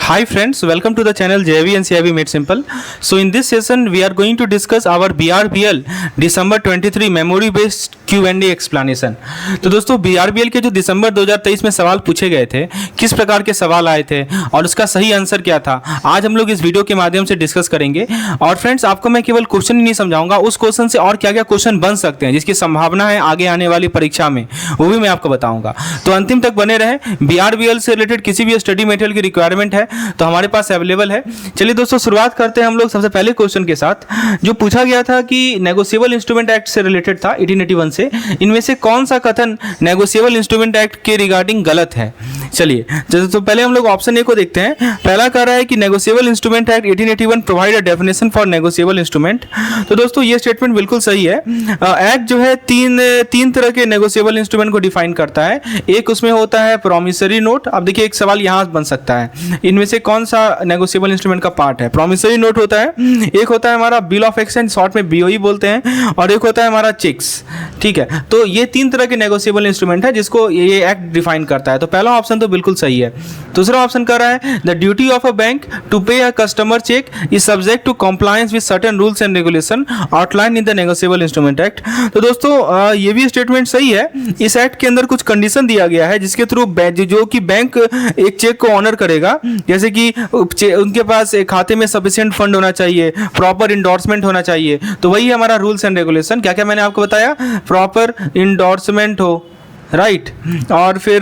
Hi friends, welcome to the channel JV and CIV Made Simple. So in this session we are going to discuss our BRBL December 23 memory based Q&A explanation. तो दोस्तों BRBL के जो दिसंबर 2023 में सवाल पूछे गए थे, किस प्रकार के सवाल आए थे और उसका सही आंसर क्या था, आज हम लोग इस वीडियो के माध्यम से डिस्कस करेंगे। और फ्रेंड्स आपको मैं केवल क्वेश्चन ही नहीं समझाऊंगा, उस क्वेश्चन से और क्या क्या क्वेश्चन बन सकते हैं जिसकी संभावना है आगे आने वाली परीक्षा में, वो भी मैं आपको बताऊंगा। तो अंतिम तक बने रहें। BRBL से रिलेटेड किसी भी स्टडी मटेरियल की रिक्वायरमेंट है तो हमारे पास अवेलेबल है। चलिए दोस्तों शुरुआत करते हैं हम लोग सबसे पहले क्वेश्चन के साथ, जो पूछा गया था कि नेगोशिएबल इंस्ट्रूमेंट एक्ट से रिलेटेड था 1881 से, इनमें से कौन सा कथन नेगोशिएबल इंस्ट्रूमेंट एक्ट के रिगार्डिंग गलत है। चलिए तो पहले हम लोग ऑप्शन ए को देखते हैं। पहला कह रहा है कि negotiable instrument act 1881 provide a definition for negotiable instrument. तो दोस्तों ये स्टेटमेंट बिल्कुल सही है। एक्ट जो है तीन तरह के नेगोशिएबल इंस्ट्रूमेंट को डिफाइन करता है। एक उसमें होता है प्रॉमिसरी नोट। अब देखिए एक सवाल यहाँ बन सकता है, इनमें से कौन सा नेगोशिएबल इंस्ट्रूमेंट का पार्ट है। प्रॉमिसरी नोट होता है, एक होता है हमारा बिल ऑफ एक्सचेंज, शॉर्ट में बीओई बोलते हैं, और एक होता है हमारा चेक्स। ठीक है, तो ये तीन तरह के नेगोशिएबल इंस्ट्रूमेंट है जिसको ये एक्ट डिफाइन करता है। तो पहला ऑप्शन तो बिल्कुल सही है। दूसरा ऑप्शन कर रहा है the duty of a bank to pay a customer cheque is subject to compliance with certain rules and regulation outline in the negotiable instrument act. तो दोस्तों ये भी स्टेटमेंट सही है। इस एक्ट के अंदर कुछ कंडीशन दिया गया है जिसके थ्रू जो कि बैंक एक चेक को ऑनर करेगा, जैसे कि उनके पास एक खाते में सफिशिएंट फंड होना चाहिए, प्रॉपर इंडोर्समेंट होना चाहिए। तो वही हमारा रूल्स एंड रेगुलेशन, क्या क्या मैंने आपको बताया, प्रॉपर इंडोर्समेंट हो, राइट, और फिर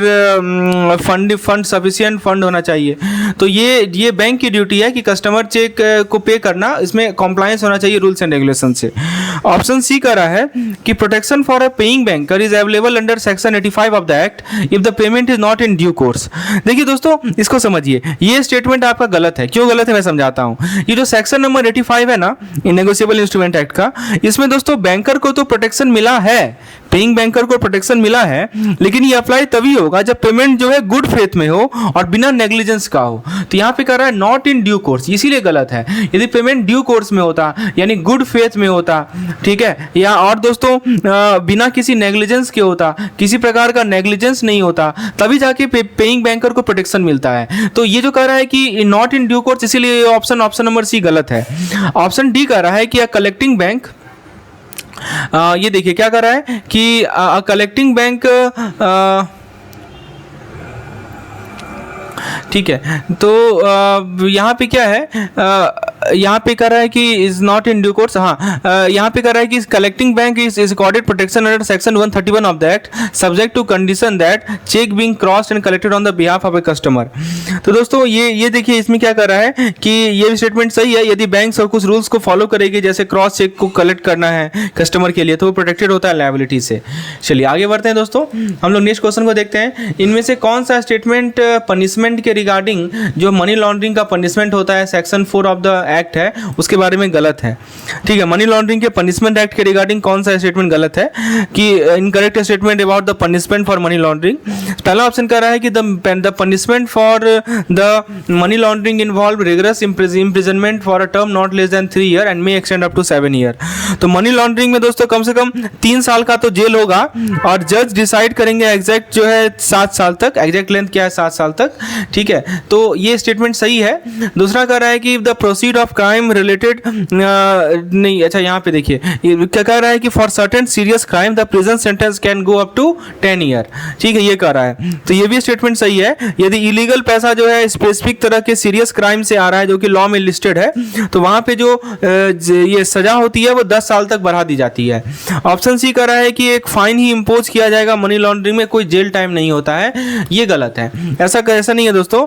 फंड सफिशिएंट फंड होना चाहिए। तो ये बैंक की ड्यूटी है कि कस्टमर चेक को पे करना, इसमें कॉम्प्लायंस होना चाहिए रूल्स एंड रेगुलेशन से। ऑप्शन सी कह रहा है कि protection for a paying banker is available under section 85 of the act if the payment is not in due course. देखिए दोस्तों इसको समझिए, ये स्टेटमेंट आपका गलत है। क्यों गलत है मैं समझाता हूँ। ये जो सेक्शन नंबर 85 है ना नेगोशिएबल इंस्ट्रूमेंट एक्ट का, इसमें दोस्तों बैंकर को तो प्रोटेक्शन मिला है, पेइंग बैंकर को प्रोटेक्शन मिला है, लेकिन ये अप्लाई तभी होगा जब पेमेंट जो है गुड फेथ में हो और बिना नेग्लिजेंस का हो। तो यहाँ पे कह रहा है नॉट इन ड्यू कोर्स, इसीलिए गलत है। यदि पेमेंट ड्यू कोर्स में होता यानी गुड फेथ में होता, ठीक है, या और दोस्तों बिना किसी नेग्लिजेंस के होता, किसी प्रकार का नेग्लिजेंस नहीं होता, तभी जाके पेइंग बैंकर को प्रोटेक्शन मिलता है। तो ये जो कह रहा है कि नॉट इन ड्यू कोर्स, इसीलिए ऑप्शन नंबर सी गलत है। ऑप्शन डी कह रहा है कि कलेक्टिंग बैंक, ये देखिए क्या कर रहा है कि कलेक्टिंग बैंक, ठीक है, तो यहाँ पे क्या है, यहाँ पे कह रहा है कि is not in due course. हाँ, यहाँ पे कह रहा है कि collecting bank is accorded protection under section 131 of the act subject to condition that cheque being crossed and collected on the behalf of a customer. तो दोस्तों ये देखिए इसमें क्या कर रहा है कि ये स्टेटमेंट सही है। यदि बैंक और कुछ रूल्स को फॉलो करेगी, जैसे क्रॉस चेक को कलेक्ट करना है कस्टमर के लिए, तो वो प्रोटेक्टेड होता है लायबिलिटी से। चलिए आगे बढ़ते हैं दोस्तों, हम लोग नेक्स्ट क्वेश्चन को देखते हैं। इनमें से कौन सा स्टेटमेंट पनिशमेंट के रिगार्डिंग जो मनी लॉन्ड्रिंग का पनिशमेंट होता है सेक्शन 4 ऑफ द एक्ट है उसके बारे में गलत है। ठीक है, मनी लॉन्ड्रिंग के पनिशमेंट एक्ट के रिगार्डिंग कौन सा स्टेटमेंट गलत है कि incorrect statement about the punishment for money laundering. पहला ऑप्शन कह रहा है कि the punishment for the money laundering involve rigorous imprisonment for a term not less than 3 year and may extend up to 7 year. तो money laundering में दोस्तों कम से कम 3 साल का तो जेल होगा और जज डिसाइड करेंगे एग्जैक्ट जो है 7 साल तक, एग्जैक्ट लेंथ क्या है 7 साल तक। ठीक है, तो ये स्टेटमेंट सही है। दूसरा कह रहा है कि the proceed of crime related, नहीं, अच्छा यहाँ पे देखिए क्या कह रहा है कि for certain serious crime the prison sentence can go up to 10 year. ठीक है, ये कह रहा है, तो ये भी स्टेटमेंट सही है। यदि इलीगल पैसा जो है स्पेसिफिक तरह के सीरियस क्राइम से आ रहा है जो कि लॉ में लिस्टेड है, तो वहां पे जो ये सजा होती है वो 10 साल तक बढ़ा दी जाती है। ऑप्शन सी कह रहा है कि एक फाइन ही इंपोज किया जाएगा मनी लॉन्ड्रिंग में, कोई जेल टाइम नहीं होता है। ये गलत है, ऐसा नहीं है दोस्तों,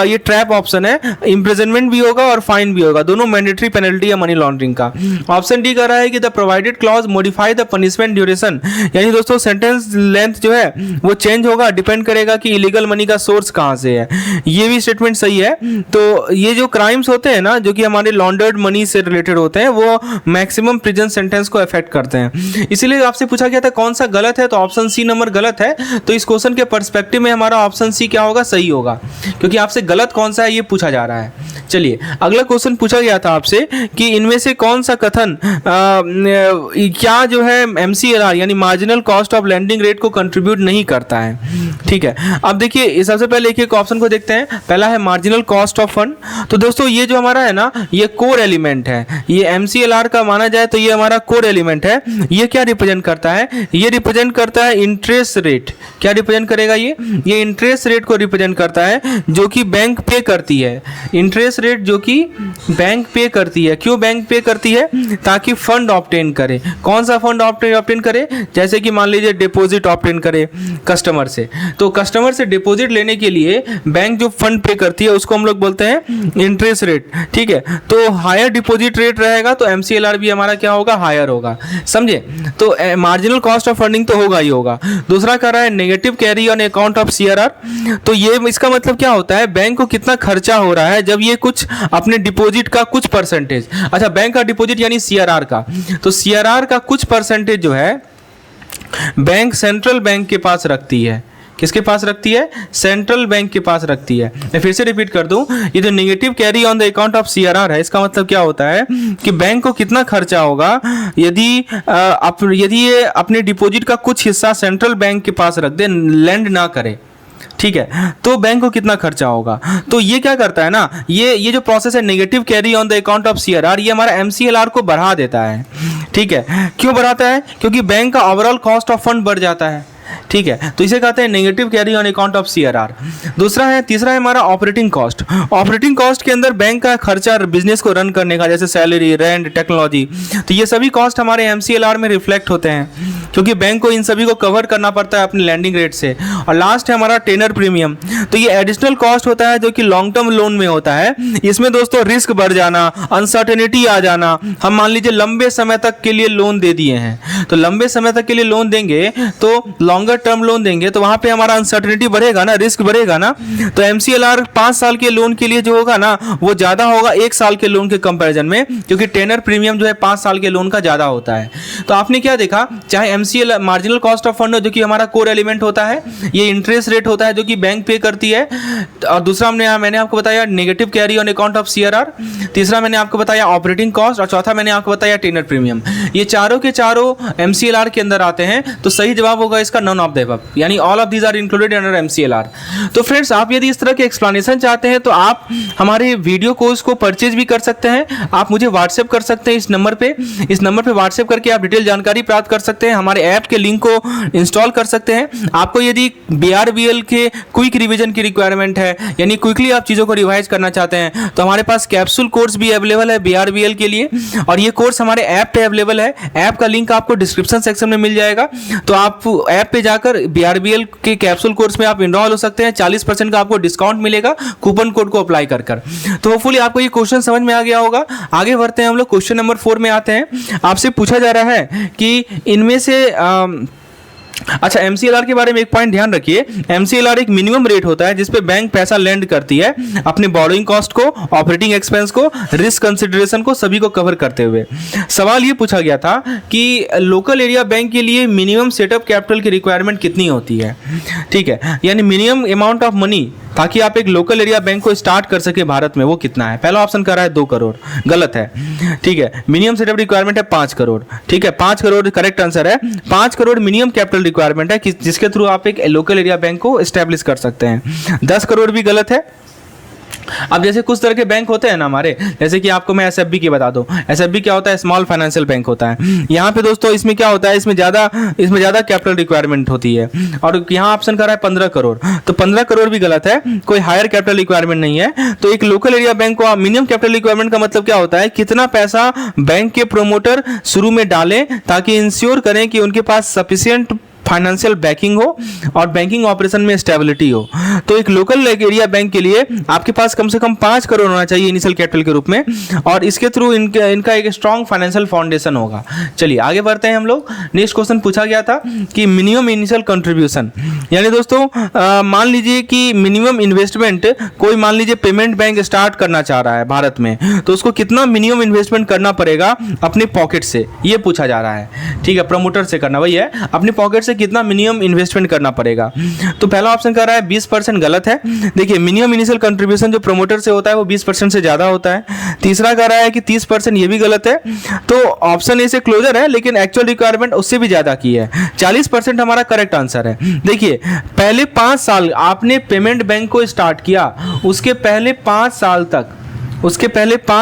ये ट्रैप ऑप्शन है। इंप्रिजनमेंट भी होगा और फाइन भी होगा, दोनों मैंडेटरी पेनल्टी है मनी लॉन्ड्रिंग का। ऑप्शन डी कह रहा है कि the provided clause modify the punishment duration, यानी दोस्तों सेंटेंस लेंथ जो है वो चेंज होगा, डिपेंड करेगा कि इलीगल मनी का सोर्स कहां से है। ये भी स्टेटमेंट सही है। तो ये जो क्राइम्स होते हैं ना जो कि हमारे लॉन्डर्ड मनी से रिलेटेड होते हैं, वो मैक्सिमम प्रिजन सेंटेंस को अफेक्ट करते हैं। इसीलिए आपसे पूछा गया था कौन सा गलत है, तो ऑप्शन सी नंबर गलत है। तो इस क्वेश्चन के पर्सपेक्टिव में हमारा ऑप्शन सी क्या होगा, सही होगा, क्योंकि आपसे गलत कौन सा है ये पूछा जा रहा है। चलिए अगला क्वेश्चन पूछा गया था आपसे कि इनमें से कौन सा कथन क्या जो है MCLR यानी marginal cost of lending rate को कंट्रीब्यूट नहीं करता है। ठीक है, अब देखिए सबसे पहले एक ऑप्शन को देखते हैं। पहला है मार्जिनल कॉस्ट ऑफ फंड। तो दोस्तों ये जो हमारा है ना, ये कोर एलिमेंट है। ये MCLR का माना जाए तो ये हमारा कोर एलिमेंट है। ये क्या रिप्रेजेंट करता है? ये रिप्रेजेंट करता है इंटरेस्ट रेट। क्या रिप्रेजेंट करेगा? ये इंटरेस्ट रेट को रिप्रेजेंट करता है जो कि बैंक पे करती है। इंटरेस्ट रेट जो कि बैंक पे करती है। क्यों बैंक पे करती है? ताकि फंड ऑब्टेन करे। कौन सा फंड ऑब्टेन करे? जैसे कि मान लीजिए डिपॉजिट ऑब्टेन करे कस्टमर से, तो कस्टमर से डिपॉजिट लेने के लिए बैंक जो फंड पे करती है उसको हम लोग बोलते हैं इंटरेस्ट रेट। ठीक है, तो हायर डिपॉजिट रेट रहेगा तो MCLR भी हमारा क्या होगा? हायर होगा। समझे? तो मार्जिनल कॉस्ट ऑफ फंडिंग तो होगा ही होगा। दूसरा कह रहा है negative carry on account of CRR। तो ये इसका मतलब क्या होता है? बैंक को कितना खर्चा हो रहा है जब ये कुछ अपने डिपॉजिट का कुछ परसेंटेज, अच्छा बैंक का डिपॉजिट यानी CRR का, तो CRR का कुछ परसेंटेज जो है बैंक सेंट्रल बैंक के पास रखती है। किसके पास रखती है? सेंट्रल बैंक के पास रखती है। मैं फिर से रिपीट कर दूं, ये जो negative carry on the account of CRR है, इसका मतलब क्या होता है कि बैंक को कितना खर्चा होगा यदि ये अपने डिपॉजिट का कुछ हिस्सा सेंट्रल बैंक के पास रख दे, लैंड ना करे। ठीक है, तो बैंक को कितना खर्चा होगा। तो ये क्या करता है ना, ये जो प्रोसेस है negative carry on the account of CRR, ये हमारा MCLR को बढ़ा देता है। ठीक है, क्यों बढ़ाता है? क्योंकि बैंक का ओवरऑल कॉस्ट ऑफ फंड बढ़ जाता है। ठीक है, तो इसे कहते हैं negative carry on account of CRR। तीसरा है हमारा ऑपरेटिंग कॉस्ट। ऑपरेटिंग कॉस्ट के अंदर बैंक का खर्चा बिजनेस को रन करने का, जैसे सैलरी, रेंट, टेक्नोलॉजी, तो ये सभी कॉस्ट हमारे MCLR में रिफ्लेक्ट होते हैं क्योंकि बैंक को इन सभी को कवर करना पड़ता है अपने लैंडिंग रेट से। और लास्ट है हमारा टेनर प्रीमियम। तो ये एडिशनल कॉस्ट होता है जो कि लॉन्ग टर्म लोन में होता है। इसमें दोस्तों रिस्क बढ़ जाना, अनसर्टेनिटी आ जाना। हम मान लीजिए लंबे समय तक के लिए लोन दे दिए हैं, तो लंबे समय तक के लिए लोन देंगे तो लॉन्गर टर्म लोन देंगे तो वहां पे हमारा अनसर्टेनिटी बढ़ेगा ना, रिस्क बढ़ेगा ना। तो MCLR 5 साल के लोन के लिए जो होगा ना वो ज्यादा होगा 1 साल के लोन के कंपैरिजन में, क्योंकि टेनर प्रीमियम जो है 5 साल के लोन का ज्यादा होता है। तो आपने क्या देखा, चाहे MCLR marginal cost of fund जो कि हमारा कोर एलिमेंट होता है, ये इंटरेस्ट रेट होता है जो कि बैंक पे करती है। और दूसरा मैंने आपको बताया negative carry on account of CRR। तीसरा मैंने आपको बताया ऑपरेटिंग कॉस्ट, और चौथा मैंने आपको बताया टेनर प्रीमियम। ये चारों के चारों MCLR के अंदर आते हैं। तो सही जवाब होगा इसका नन ऑफ द अबव, यानी all of these are included under MCLR। तो फ्रेंड्स, आप यदि इस तरह के एक्सप्लेनेशन चाहते हैं तो आप हमारे वीडियो कोर्स को परचेज भी कर सकते हैं। आप मुझे व्हाट्सएप कर सकते हैं इस नंबर पे व्हाट्सएप करके आप डिटेल जानकारी प्राप्त कर सकते हैं। हमारे ऐप के लिंक को इंस्टॉल कर सकते हैं। आपको यदि BRBL के क्विक रिवीजन की रिक्वायरमेंट है, यानी क्विकली आप चीज़ों को रिवाइज करना चाहते हैं, तो हमारे पास कैप्सूल कोर्स भी अवेलेबल है BRBL के लिए, और ये कोर्स हमारे ऐप पे अवेलेबल है। ऐप का लिंक आपको डिस्क्रिप्शन सेक्शन में मिल जाएगा। तो आप ऐप पे जाकर BRBL के कैप्सूल कोर्स में आप इनरोल हो सकते हैं। 40% का आपको डिस्काउंट मिलेगा कूपन कोड को अप्लाई कर। तो होपफुली आपको ये क्वेश्चन समझ में आ गया होगा। आगे बढ़ते हैं हम लोग, क्वेश्चन नंबर 4 में आते हैं। आपसे पूछा जा रहा है कि इनमें से अच्छा, MCLR के बारे में एक पॉइंट ध्यान रखिए। MCLR एक मिनिमम रेट होता है जिसपे बैंक पैसा लेंड करती है अपने बोरोइंग कॉस्ट को, ऑपरेटिंग एक्सपेंस को, रिस्क कंसिडरेशन को, सभी को कवर करते हुए। सवाल ये पूछा गया था कि लोकल एरिया बैंक के लिए मिनिमम सेटअप कैपिटल की रिक्वायरमेंट कितनी होती है। ठीक है, यानी मिनिमम अमाउंट ऑफ मनी ताकि आप एक लोकल एरिया बैंक को स्टार्ट कर सके भारत में, वो कितना है। पहला ऑप्शन कर रहा है 2 करोड़, गलत है। ठीक है, मिनिमम सेटअप रिक्वायरमेंट है 5 करोड़। ठीक है, 5 करोड़ करेक्ट आंसर है। 5 करोड़ मिनिमम कैपिटल रिक्वायरमेंट है जिसके थ्रू आप एक लोकल एरिया बैंक को एस्टेब्लिश कर सकते हैं। 10 करोड़ भी गलत है। अब जैसे कुछ तरह के बैंक होते हैं ना हमारे, जैसे कि आपको मैं SFB की बता दूं। SFB क्या होता है? स्मॉल फाइनेंशियल बैंक होता है। यहाँ पे दोस्तों इसमें क्या होता है, इसमें ज्यादा कैपिटल रिक्वायरमेंट होती है। और यहाँ ऑप्शन कर रहा है 15 करोड़, तो 15 करोड़ भी गलत है। कोई हायर कैपिटल रिक्वायरमेंट नहीं है। तो एक लोकल एरिया बैंक को मिनिमम कैपिटल रिक्वायरमेंट का मतलब क्या होता है, कितना पैसा बैंक के प्रोमोटर शुरू में डालें ताकि इंश्योर करें कि उनके पास सफिशिएंट फाइनेंशियल बैकिंग हो और बैंकिंग ऑपरेशन में स्टेबिलिटी हो। तो एक लोकल एरिया बैंक के लिए आपके पास कम से कम 5 करोड़ होना चाहिए इनिशियल कैपिटल के रूप में, और इसके थ्रू इनका एक स्ट्रॉन्ग फाइनेंशियल फाउंडेशन होगा। चलिए आगे बढ़ते हैं हम लोग। नेक्स्ट क्वेश्चन पूछा गया था कि मिनिमम इनिशियल कंट्रीब्यूशन, यानी दोस्तों मान लीजिए कि मिनिमम इन्वेस्टमेंट, कोई मान लीजिए पेमेंट बैंक स्टार्ट करना चाह रहा है भारत में, तो उसको कितना मिनिमम इन्वेस्टमेंट करना पड़ेगा अपने पॉकेट से, ये पूछा जा रहा है। ठीक है, प्रमोटर से करना, वही है, अपने पॉकेट से कितना मिनिमम इन्वेस्टमेंट करना पड़ेगा। तो पहला ऑप्शन कर रहा है 20% 50% गलत है। देखिए मिनिमम इनिशियल कंट्रीब्यूशन जो प्रमोटर से होता है वो 20% से ज़्यादा होता है। तीसरा कह रहा है कि 30%, ये भी गलत है। तो ऑप्शन ए से क्लोजर है, लेकिन एक्चुअल रिक्वायरमेंट उससे भी ज़्यादा की है। 40% हमारा करेक्ट आंसर है। देखिए पहले 5 साल आपने पेमेंट बैंक को स्टार्ट किया, उसके पहले 5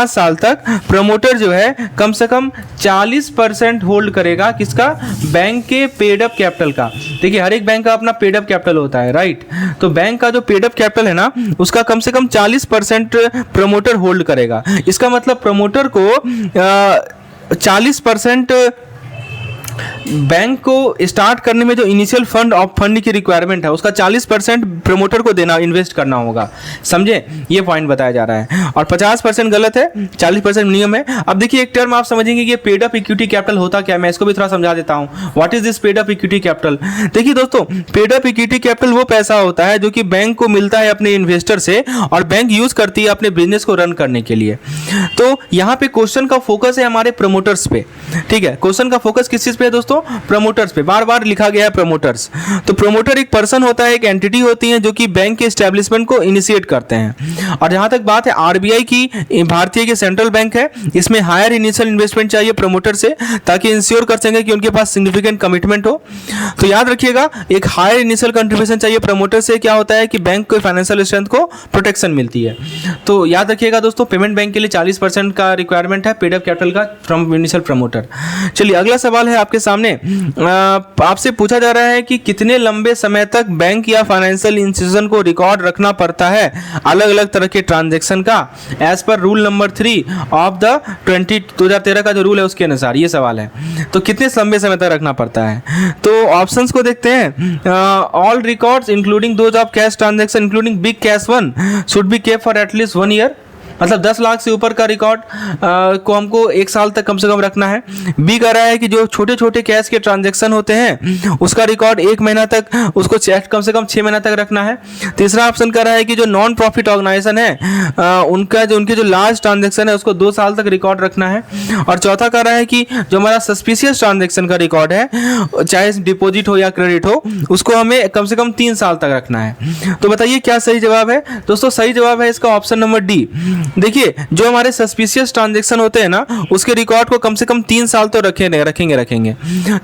साल तक प्रमोटर जो है कम से कम 40% होल्ड करेगा, किसका? बैंक के पेड अप कैपिटल का। देखिए हर एक बैंक का अपना पेड अप कैपिटल होता है, राइट? तो बैंक का जो पेड अप कैपिटल है ना, उसका कम से कम 40% प्रमोटर होल्ड करेगा। इसका मतलब प्रमोटर को 40% बैंक को स्टार्ट करने में जो इनिशियल फंड की रिक्वायरमेंट है, उसका 40% प्रमोटर को देना, इन्वेस्ट करना होगा। समझे? ये पॉइंट बताया जा रहा है। और 50% गलत है, 40% नियम है। अब देखिए एक टर्म आप समझेंगे कि पेड अप इक्विटी कैपिटल होता क्या है, मैं इसको भी थोड़ा समझा देता हूँ। What is this paid up equity capital? देखिए दोस्तों, पेड अप इक्विटी कैपिटल वो पैसा होता है जो कि बैंक को मिलता है अपने इन्वेस्टर से, और बैंक यूज करती है अपने बिजनेस को रन करने के लिए। तो यहाँ पे क्वेश्चन का फोकस है हमारे प्रमोटर्स पे। ठीक है, क्वेश्चन का फोकस किस चीज पे है दोस्तों? प्रमोटर्स पे। बार बार लिखा गया है प्रमोटर्स। तो प्रमोटर एक पर्सन होता है, एक एंटिटी होती है जो कि बैंक के एस्टेब्लिशमेंट को इनिशिएट करते हैं। और जहां तक बात है आरबीआई की, भारतीय के सेंट्रल बैंक है, इसमें हायर इनिशियल इन्वेस्टमेंट चाहिए प्रमोटर से, ताकि इंश्योर कर सकें कि उनके पास सिग्निफिकेंट कमिटमेंट हो। तो याद रखिएगा, एक हायर इनिशियल कंट्रीब्यूशन चाहिए प्रमोटर से। क्या होता है कि बैंक को फाइनेंशियल स्ट्रेंथ को प्रोटेक्शन मिलती है। तो याद रखिएगा दोस्तों, पेमेंट बैंक के लिए 40% का रिक्वायरमेंट है पेड अप कैपिटल का फ्रॉम इनिशियल प्रमोटर। चलिए अगला सवाल है आपके सामने। आपसे पूछा जा रहा है कि कितने लंबे समय तक बैंक या फाइनेंशियल इंस्टीट्यूशन को रिकॉर्ड रखना पड़ता है अलग अलग तरह के ट्रांजैक्शन का, as per rule number 3 of the 2013 का जो रूल है उसके अनुसार। ये सवाल है, तो कितने लंबे समय तक रखना पड़ता है? तो ऑप्शंस को देखते हैं। All records including those of cash transaction including big cash one should be kept for at least 1 year. मतलब 10 लाख से ऊपर का रिकॉर्ड को हमको 1 साल तक कम से कम रखना है। बी कह रहा है कि जो छोटे छोटे कैश के ट्रांजैक्शन होते हैं उसका रिकॉर्ड 1 महीना तक, उसको कम से कम 6 महीना तक रखना है। तीसरा ऑप्शन कह रहा है कि जो नॉन प्रॉफिट ऑर्गेनाइजेशन है उनके जो लार्ज ट्रांजैक्शन है उसको 2 साल तक रिकॉर्ड रखना है। और चौथा कह रहा है कि जो हमारा सस्पिशियस ट्रांजैक्शन का रिकॉर्ड है, चाहे डिपॉजिट हो या क्रेडिट हो, उसको हमें कम से कम 3 साल तक रखना है। तो बताइए क्या सही जवाब है? दोस्तों सही जवाब है इसका ऑप्शन नंबर डी। देखिए जो हमारे सस्पिशियस ट्रांजैक्शन होते हैं ना, उसके रिकॉर्ड को कम से कम 3 साल तो रखेंगे।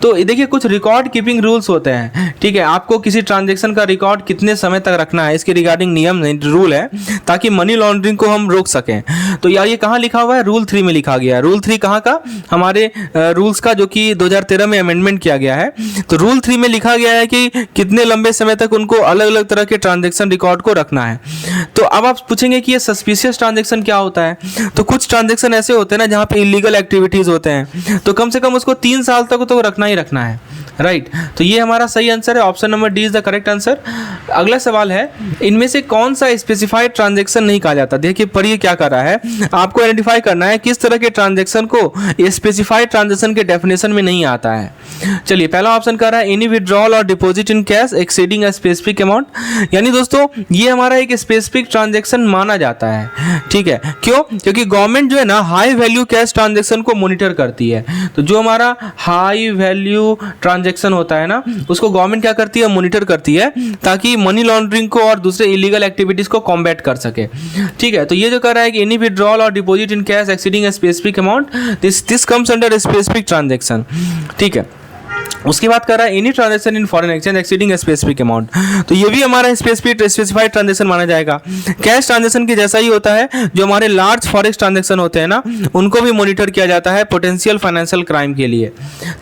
तो देखिए कुछ रिकॉर्ड कीपिंग रूल्स होते हैं। ठीक है, आपको किसी ट्रांजैक्शन का रिकॉर्ड कितने समय तक रखना है, इसके रिगार्डिंग नियम रूल है, ताकि मनी लॉन्ड्रिंग को हम रोक सकें। तो यार ये कहाँ लिखा हुआ है? रूल 3 में लिखा गया है। रूल 3 कहाँ का? हमारे रूल्स का, जो कि 2013 में अमेंडमेंट किया गया है। तो रूल 3 में लिखा गया है कि कितने लंबे समय तक उनको अलग अलग तरह के ट्रांजैक्शन रिकॉर्ड को रखना है। तो अब आप पूछेंगे कि ये सस्पिशियस ट्रांजैक्शन क्या होता है? तो कुछ ट्रांजैक्शन ऐसे होते हैं ना जहां पे इलीगल एक्टिविटीज होते हैं, तो कम से कम उसको 3 साल तक तो रखना ही रखना है, राइट? तो ये हमारा सही आंसर है, option number D is the correct answer. अगला सवाल है, इनमें से कौन सा स्पेसिफाइड ट्रांजैक्शन नहीं कहा जाता? देखिए पढ़िए क्या कर रहा है, आपको आइडेंटिफाई करना है किस तरह के ट्रांजैक्शन को स्पेसिफाइड ट्रांजैक्शन के डेफिनेशन में नहीं आता है। चलिए पहला ऑप्शन कर रहा है एनी विड्रॉल और deposit in cash exceeding a specific amount. यानी दोस्तों ये हमारा एक स्पेसिफिक ट्रांजैक्शन माना जाता है। ठीक है, क्यों? क्योंकि गवर्नमेंट जो है ना हाई वैल्यू कैश ट्रांजैक्शन को मॉनिटर करती है। तो जो हमारा हाई वैल्यू ट्रांजैक्शन होता है ना, उसको गवर्नमेंट क्या करती है? मॉनिटर करती है, ताकि मनी लॉन्ड्रिंग को और दूसरे इलीगल एक्टिविटीज को कॉम्बैट कर सके। ठीक है, तो ये जो कर रहा है कि एनी विड्रॉल और deposit in cash exceeding a specific amount, this comes under specific transaction. ठीक है, उसके बाद कर रहा है any transaction in foreign exchange exceeding a specific amount. तो ये भी हमारा स्पेसिफाइड ट्रांजैक्शन माना जाएगा। कैश ट्रांजैक्शन के जैसा ही होता है, जो हमारे लार्ज फॉरेक्स ट्रांजैक्शन होते हैं ना, उनको भी मॉनिटर किया जाता है पोटेंशियल फाइनेंशियल क्राइम के लिए।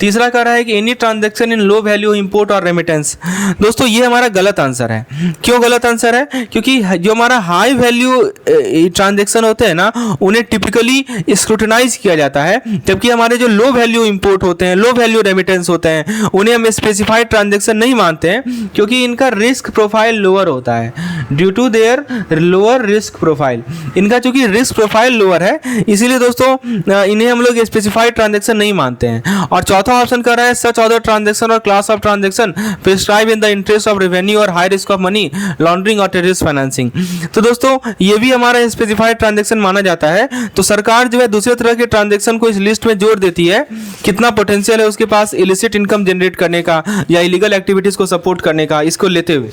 तीसरा कर रहा है कि any transaction in low value import और रेमिटेंस। दोस्तों ये हमारा गलत आंसर है। क्यों गलत आंसर है? क्योंकि जो हमारा हाई वैल्यू ट्रांजैक्शन होते हैं ना, उन्हें टिपिकली स्क्रूटिनाइज किया जाता है, जबकि हमारे जो लो वैल्यू इंपोर्ट होते हैं, लो वैल्यू रेमिटेंस होते हैं, उन्हें हम स्पेसिफाइड ट्रांजैक्शन नहीं मानते हैं, क्योंकि इनका रिस्क प्रोफाइल लोअर होता है। Due to their lower risk profile, इनका चूंकि रिस्क प्रोफाइल लोअर है, इसीलिए दोस्तों इन्हें हम लोग स्पेसिफाइड ट्रांजैक्शन नहीं मानते हैं। और चौथा ऑप्शन कर रहा है सच अदर ट्रांजैक्शन और class of transaction prescribe in the interest of revenue और high risk of money laundering और टेररिस्ट फाइनेंसिंग। तो दोस्तों ये भी हमारा स्पेसिफाइड ट्रांजैक्शन माना जाता है। तो सरकार जो है दूसरे तरह के ट्रांजैक्शन को इस लिस्ट में जोड़ देती है, कितना पोटेंशियल है उसके पास इलिसिट इनकम जनरेट करने का या इलीगल एक्टिविटीज को सपोर्ट करने का, इसको लेते हुए।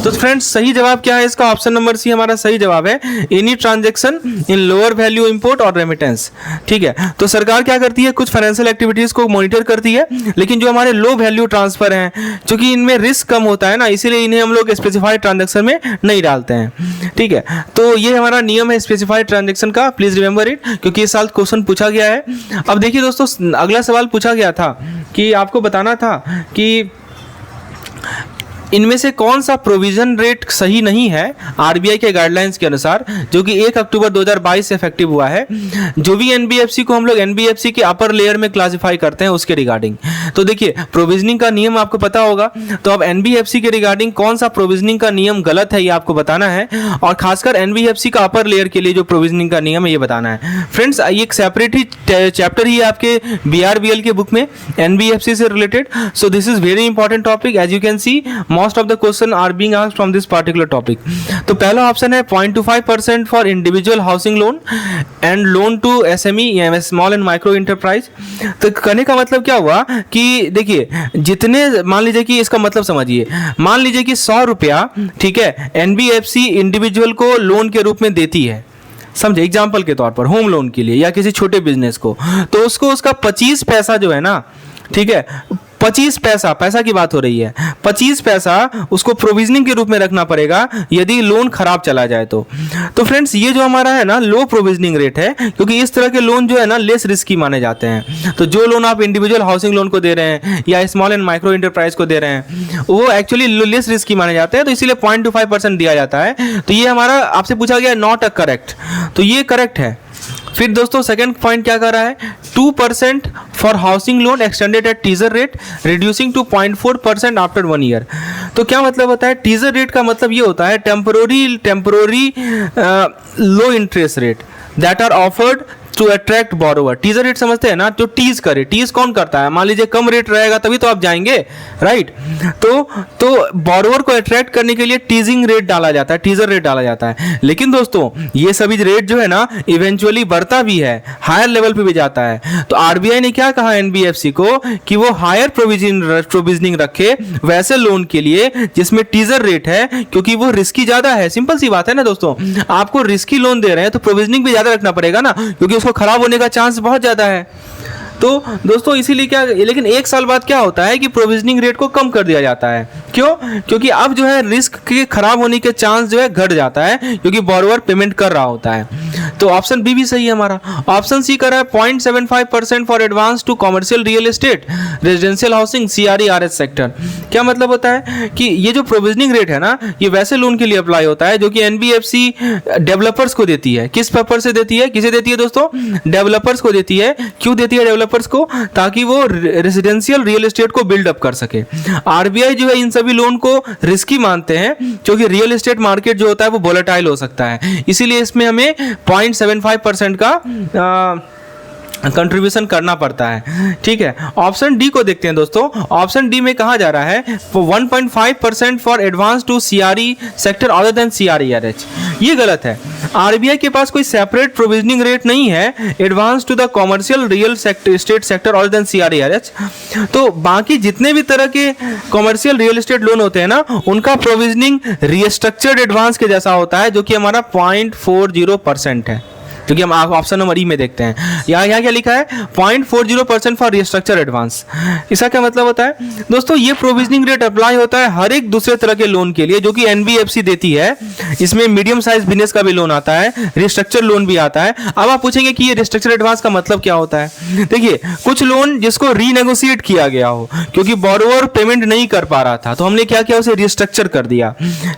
तो फ्रेंड्स सही जवाब क्या है इसका? ऑप्शन नंबर सी हमारा सही जवाब है, any transaction in lower value import और रेमिटेंस। ठीक है, तो सरकार क्या करती है, कुछ फाइनेंशियल एक्टिविटीज को मॉनिटर करती है, लेकिन जो हमारे लो वैल्यू ट्रांसफर हैं, क्योंकि इनमें रिस्क कम होता है ना, इसीलिए इन्हें हम लोग स्पेसिफाइड ट्रांजैक्शन में नहीं डालते हैं। ठीक है, तो ये हमारा नियम है स्पेसिफाइड ट्रांजैक्शन का, प्लीज रिमेंबर इट, क्योंकि इस साल क्वेश्चन पूछा गया है। अब देखिए दोस्तों, अगला सवाल पूछा गया था कि आपको बताना था कि इनमें से कौन सा प्रोविजन रेट सही नहीं है आरबीआई के गाइडलाइंस के अनुसार, जो कि 1 अक्टूबर 2022 से इफेक्टिव हुआ है। जो भी एनबीएफसी को हम लोग एनबीएफसी के अपर लेयर में क्लासिफाई करते हैं उसके रिगार्डिंग। तो देखिए प्रोविजनिंग का नियम आपको पता होगा, तो अब एनबीएफसी के रिगार्डिंग कौन सा प्रोविजनिंग का नियम गलत है ये आपको बताना है, और खासकर एनबीएफसी का अपर लेयर के लिए जो प्रोविजनिंग का नियम है ये बताना है। फ्रेंड्स ये एक सेपरेट ही चैप्टर ही है आपके बीआरबीएल के बुक में एनबीएफसी से related. So this is very important topic, as you can see most of the question are being asked from this particular topic। तो पहला ऑप्शन है 0.25% for individual housing loan and loan to SME या small and micro enterprise. तो कहने का मतलब क्या हुआ कि देखिए जितने, मान लीजिए कि इसका मतलब समझिए, मान लीजिए कि 100 रुपया, ठीक है, एनबीएफसी इंडिविजुअल को लोन के रूप में देती है, समझे, एग्जाम्पल के तौर पर होम लोन के लिए या किसी छोटे बिजनेस को, तो उसको उसका 25 पैसा जो है ना, ठीक है, 25 पैसा की बात हो रही है, 25 पैसा उसको प्रोविजनिंग के रूप में रखना पड़ेगा यदि लोन खराब चला जाए तो। तो फ्रेंड्स ये जो हमारा है ना लो प्रोविजनिंग रेट है, क्योंकि इस तरह के लोन जो है ना लेस रिस्की माने जाते हैं। तो जो लोन आप इंडिविजुअल हाउसिंग लोन को दे रहे हैं या स्मॉल एंड माइक्रो इंटरप्राइज को दे रहे हैं वो एक्चुअली लेस रिस्की माने जाते हैं, तो इसीलिए 0.25% दिया जाता है। तो ये हमारा आपसे पूछा गया नॉट अ करेक्ट, तो ये करेक्ट है। फिर दोस्तों सेकंड पॉइंट क्या कर रहा है, 2% for housing loan extended at teaser rate reducing to 0.4% after 1 year. तो क्या मतलब होता है, टीजर रेट का मतलब ये होता है temporary low interest rate that are offered to attract borrower. Teaser rate समझते हैं ना, जो टीज करे, टीज कौन करता है, मान लीजिए कम रेट रहेगा तभी तो आप जाएंगे, राइट। तो बोरोवर को अट्रैक्ट करने के लिए टीजिंग रेट डाला जाता है, टीजर रेट डाला जाता है। लेकिन दोस्तों ये सभी रेट जो है ना इवेंचुअली बढ़ता भी है, हायर लेवल पे भी जाता है। तो आरबीआई ने क्या कहा एनबीएफसी को कि वो हायर प्रोविजनिंग रखे वैसे लोन के लिए जिसमें टीजर रेट है, क्योंकि वो रिस्की ज्यादा है। सिंपल सी बात है ना दोस्तों, आपको रिस्की लोन दे रहे हैं तो प्रोविजनिंग भी ज्यादा रखना पड़ेगा ना, क्योंकि उसको खराब होने का चांस बहुत ज्यादा है। तो दोस्तों इसीलिए क्या, लेकिन 1 साल बाद क्या होता है कि प्रोविजनिंग रेट को कम कर दिया जाता है। क्यों? क्योंकि अब जो है रिस्क के खराब होने के चांस जो है घट जाता है, क्योंकि बोरोवर पेमेंट कर रहा होता है। तो ऑप्शन बी भी सही है हमारा। ऑप्शन सी कर रहा है 0.75% for advance to commercial real estate residential housing CRE/RS sector. क्या मतलब होता है कि ये जो प्रोविजनिंग रेट है ना ये वैसे लोन के लिए अप्लाई होता है जो कि एनबीएफसी डेवलपर्स को देती है। किस पर्पज से देती है, किसे देती है दोस्तों, डेवलपर्स को देती है। क्यों देती है डेवलपर्स को, ताकि वो रेजिडेंशियल रियल एस्टेट को बिल्ड अप कर सके। आरबीआई जो है इन सभी लोन को रिस्की मानते हैं, क्योंकि रियल एस्टेट मार्केट जो होता है वो वोलेटाइल हो सकता है, इसीलिए इसमें हमें 0.75% का कंट्रीब्यूशन करना पड़ता है। ठीक है, ऑप्शन डी को देखते हैं दोस्तों। ऑप्शन डी में कहा जा रहा है 1.5% for advance to CRE sector other than CRE/RH। ये गलत है। आरबीआई के पास कोई सेपरेट प्रोविजनिंग रेट नहीं है advance to the commercial real estate sector other than CRE/RH। तो बाकी जितने भी तरह के कॉमर्शियल रियल एस्टेट लोन होते हैं ना उनका प्रोविजनिंग रिस्ट्रक्चर्ड एडवांस के जैसा होता है, जो कि हमारा 0.40% है, क्योंकि हम ऑप्शन नंबर ई में देखते हैं। यहाँ क्या लिखा है 0.40% फॉर रिस्ट्रक्चर एडवांस। इसका क्या मतलब होता है दोस्तों, ये प्रोविजनिंग रेट अप्लाई होता है हर एक दूसरे तरह के लोन के लिए जो कि एनबीएफसी देती है। इसमें मीडियम साइज बिजनेस का भी लोन आता है, रिस्ट्रक्चर लोन भी आता है। अब आप पूछेंगे कि ये रिस्ट्रक्चर एडवांस का मतलब क्या होता है। देखिए कुछ लोन जिसको रीनेगोशिएट किया गया हो, क्योंकि बोरोवर पेमेंट नहीं कर पा रहा था, तो हमने क्या किया, उसे रिस्ट्रक्चर कर दिया।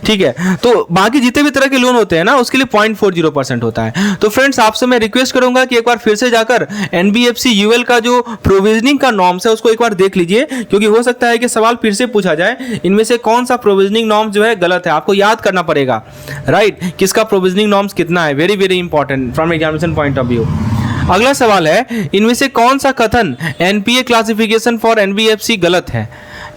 ठीक है, तो बाकी जितने भी तरह के लोन होते हैं ना उसके लिए 0.40% होता है। तो फ्रेंड्स आपसे मैं रिक्वेस्ट करूंगा कि एक बार फिर से जाकर एनबीएफसी यूएल का जो प्रोविजनिंग का नॉर्म्स है उसको एक बार देख लीजिए, क्योंकि हो सकता है कि सवाल फिर से पूछा जाए इनमें से कौन सा प्रोविजनिंग नॉर्म्स जो है गलत है। आपको याद करना पड़ेगा, राइट, किसका प्रोविजनिंग नॉर्म्स कितना है। Very very important from examination point of view. अगला सवाल है, इनमें से कौन सा कथन एनपीए क्लासिफिकेशन फॉर एनबीएफसी गलत है।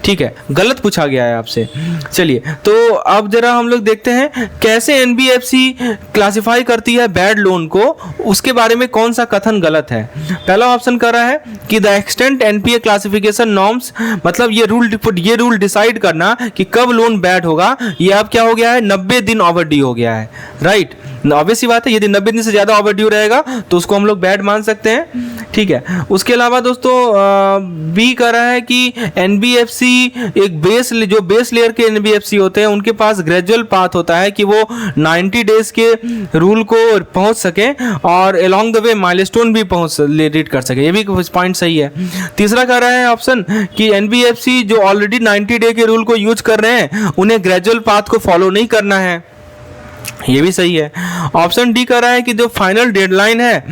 ठीक है, गलत पूछा गया है आपसे। चलिए, तो अब जरा हम लोग देखते हैं कैसे एनबीएफसी क्लासिफाई करती है बैड लोन को, उसके बारे में कौन सा कथन गलत है। पहला ऑप्शन कर रहा है कि the extent NPA classification norms, मतलब ये रूल डिसाइड करना कि कब लोन बैड होगा, ये अब क्या हो गया है, 90 दिन ओवरड्यू हो गया है। राइट, ऑब्वियस सी बात है, यदि 90 दिन से ज़्यादा ओवरड्यू रहेगा तो उसको हम लोग बैड मान सकते हैं। ठीक है, उसके अलावा दोस्तों बी कर रहा है कि एनबीएफसी एक जो बेस लेयर के एनबीएफसी होते हैं उनके पास ग्रेजुअल पाथ होता है कि वो 90 डेज के रूल को पहुंच सके और अलोंग द वे माइलस्टोन भी रीड कर सके। ये भी पॉइंट सही है। तीसरा कर रहा है ऑप्शन कि एनबीएफसी जो ऑलरेडी 90 डे के रूल को यूज कर रहे हैं उन्हें ग्रेजुअल पाथ को फॉलो नहीं करना है। ये भी सही है। ऑप्शन डी कर रहा है कि जो फाइनल डेडलाइन है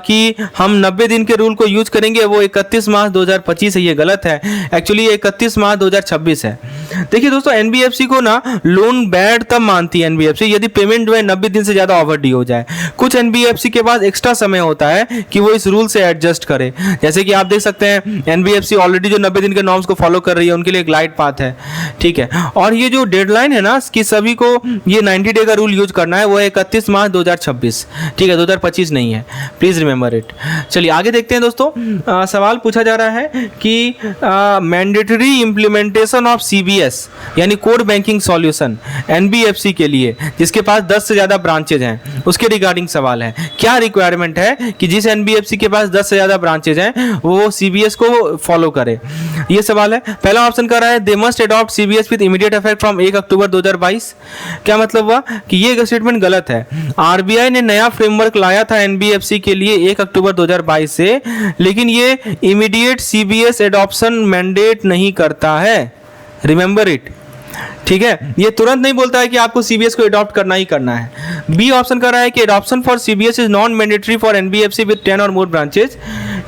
कि हम 90 दिन के रूल को यूज करेंगे वो 31 मार्च 2025 है। ये गलत है, एक्चुअली ये 31 मार्च 2026 है। देखिए दोस्तों, एनबीएफसी को ना लोन बैड तब मानती है एनबीएफसी यदि पेमेंट जो है 90 दिन से ज़्यादा ओवरड्यू हो जाए। कुछ एनबीएफसी के पास एक्स्ट्रा समय होता है कि वो इस रूल से एडजस्ट करे, जैसे कि आप देख सकते हैं एनबीएफसी ऑलरेडी जो 90 दिन के नॉर्म्स को फॉलो कर रही है उनके लिए ग्लाइड पाथ है। ठीक है, और ये जो डेडलाइन है ना कि सभी को ये 90 डे का रूल यूज करना है वो है 31 मार्च 2026। ठीक है, 2025 नहीं है, प्लीज रिमेंबर इट। चलिए आगे देखते हैं दोस्तों। सवाल पूछा जा रहा है कि मैंडेटरी इंप्लीमेंटेशन ऑफ सीबीएस यानी कोर बैंकिंग सॉल्यूशन एनबीएफसी के लिए जिसके पास 10 से ज़्यादा ब्रांचेज हैं उसके रिगार्डिंग सवाल है। क्या रिक्वायरमेंट है कि जिस एनबीएफसी के पास 10 से ज़्यादा ब्रांचेज हैं वो सीबीएस को फॉलो करे, ये सवाल है। पहला ऑप्शन कर रहा है they must adopt CBS with immediate effect from 1 अक्टूबर 2022। क्या मतलब हुआ कि ये स्टेटमेंट गलत है। आरबीआई ने नया फ्रेमवर्क लाया था एनबीएफसी के लिए 1 अक्टूबर 2022 से, लेकिन ये इमीडिएट सीबीएस एडॉप्शन मैंडेट नहीं करता है, रिमेंबर इट। ठीक है, ये तुरंत नहीं बोलता है कि आपको सीबीएस को अडॉप्ट करना ही करना है। बी ऑप्शन कर रहा है कि adoption for CBS is non mandatory for NBFC with 10 और मोर ब्रांचेज।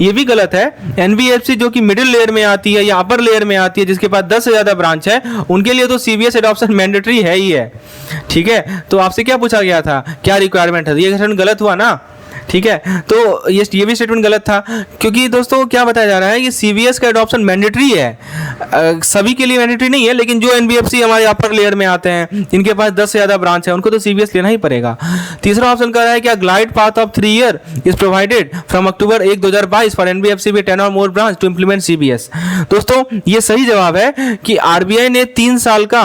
ये भी गलत है। एनबीएफसी जो कि मिडिल लेयर में आती है या अपर लेयर में आती है जिसके पास 10 से ज़्यादा ब्रांच है उनके लिए तो सीबीएस एडॉप्शन मैंडेटरी है ही है। ठीक है, तो आपसे क्या पूछा गया था, क्या रिक्वायरमेंट है, ये गलत हुआ ना। ठीक है, तो ये भी स्टेटमेंट गलत था क्योंकि दोस्तों क्या बताया जा रहा है कि सीबीएस का एडॉप्शन मैंडेटरी है, सभी के लिए मैंडेटरी नहीं है, लेकिन जो एनबीएफसी हमारे अपर लेयर में आते हैं जिनके पास 10 से ज़्यादा ब्रांच है उनको तो सीबीएस लेना ही पड़ेगा। तीसरा ऑप्शन कह रहा है कि glide path of 3 year is provided from October 1 2022 for NBFC with 10 और मोर ब्रांच टू इंप्लीमेंट सीबीएस। दोस्तों ये सही जवाब है कि आरबीआई ने 3 साल का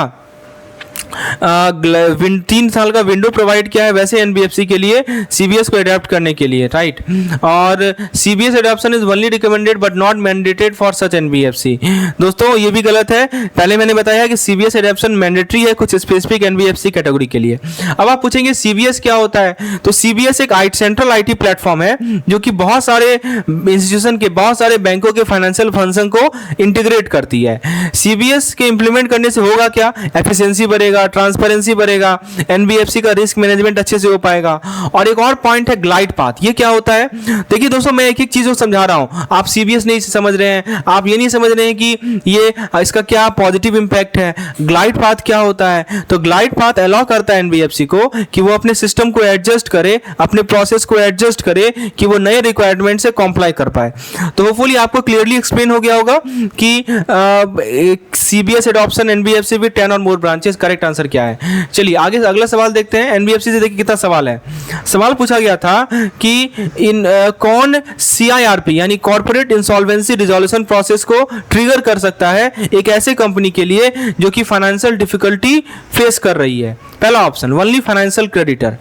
3 साल का विंडो प्रोवाइड किया है वैसे एनबीएफसी के लिए सीबीएस को अडॉप्ट करने के लिए, राइट। और CBS adoption is only recommended but not mandated for such NBFC. दोस्तों ये भी गलत है। पहले मैंने बताया कि सीबीएस एडॉप्शन मैंडेटरी है कुछ स्पेसिफिक एनबीएफसी कैटेगरी के लिए। अब आप पूछेंगे सीबीएस क्या होता है, तो सीबीएस एक सेंट्रल आईटी प्लेटफॉर्म है जो कि बहुत सारे इंस्टीट्यूशन के, बहुत सारे बैंकों के फाइनेंशियल फंक्शन को इंटीग्रेट करती है। सीबीएस के इंप्लीमेंट करने से होगा क्या, एफिशिएंसी बढ़ेगा, ट्रांसपेरेंसी बढ़ेगा, एनबीएफसी का रिस्क मैनेजमेंट अच्छे से हो पाएगा। और एक और पॉइंट है ग्लाइड पाथ। ये क्या होता है, देखिए दोस्तों मैं एक एक चीज समझा रहा हूं, आप सीबीएस नहीं समझ रहे हैं, आप ये नहीं समझ रहे हैं कि ये इसका क्या पॉजिटिव इंपैक्ट है। ग्लाइड पाथ क्या होता है, तो ग्लाइड पाथ अलाउ करता है एनबीएफसी को कि वो अपने सिस्टम को एडजस्ट करे, अपने प्रोसेस को एडजस्ट करे कि वो नए रिक्वायरमेंट से कॉम्प्लाई कर पाए। तो होपफुली आपको क्लियरली एक्सप्लेन हो गया होगा कि सीबीएस एडॉप्शन एनबीएफसी विद 10 और मोर ब्रांचेस करेक्ट आंसर क्या है। चलिए आगे अगला सवाल देखते हैं। एनबीएफसी से देखिए कितना सवाल है। सवाल पूछा गया था कि कौन सीआईआरपी यानी कॉर्पोरेट इंसॉल्वेंसी रिजोल्यूशन प्रोसेस को ट्रिगर कर सकता है एक ऐसे कंपनी के लिए जो कि फाइनेंशियल डिफिकल्टी फेस कर रही है। पहला ऑप्शन ओनली फाइनेंशियल क्रेडिटर।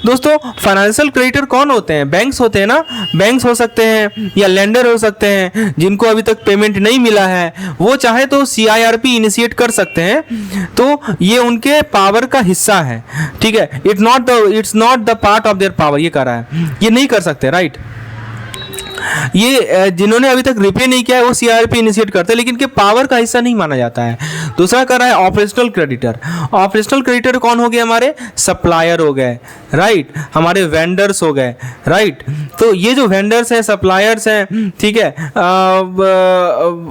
दोस्तों फाइनेंशियल क्रेडिटर कौन होते हैं, बैंक्स होते हैं ना, बैंक्स हो सकते हैं या लेंडर हो सकते हैं जिनको अभी तक पेमेंट नहीं मिला है, वो चाहे तो सीआईआरपी इनिशिएट कर सकते हैं, तो ये उनके पावर का हिस्सा है। ठीक है, it's not the part of their power, ये कह रहा है, ये नहीं कर सकते, राइट। ये जिन्होंने अभी तक रिपे नहीं किया है वो सीआरपी इनिशिएट करते हैं लेकिन के पावर का हिस्सा नहीं माना जाता है। दूसरा कर रहा है ऑपरेशनल क्रेडिटर। ऑपरेशनल क्रेडिटर कौन हो गए, हमारे सप्लायर हो गए, राइट, हमारे वेंडर्स हो गए, राइट। तो ये जो वेंडर्स हैं, सप्लायर्स हैं, ठीक है,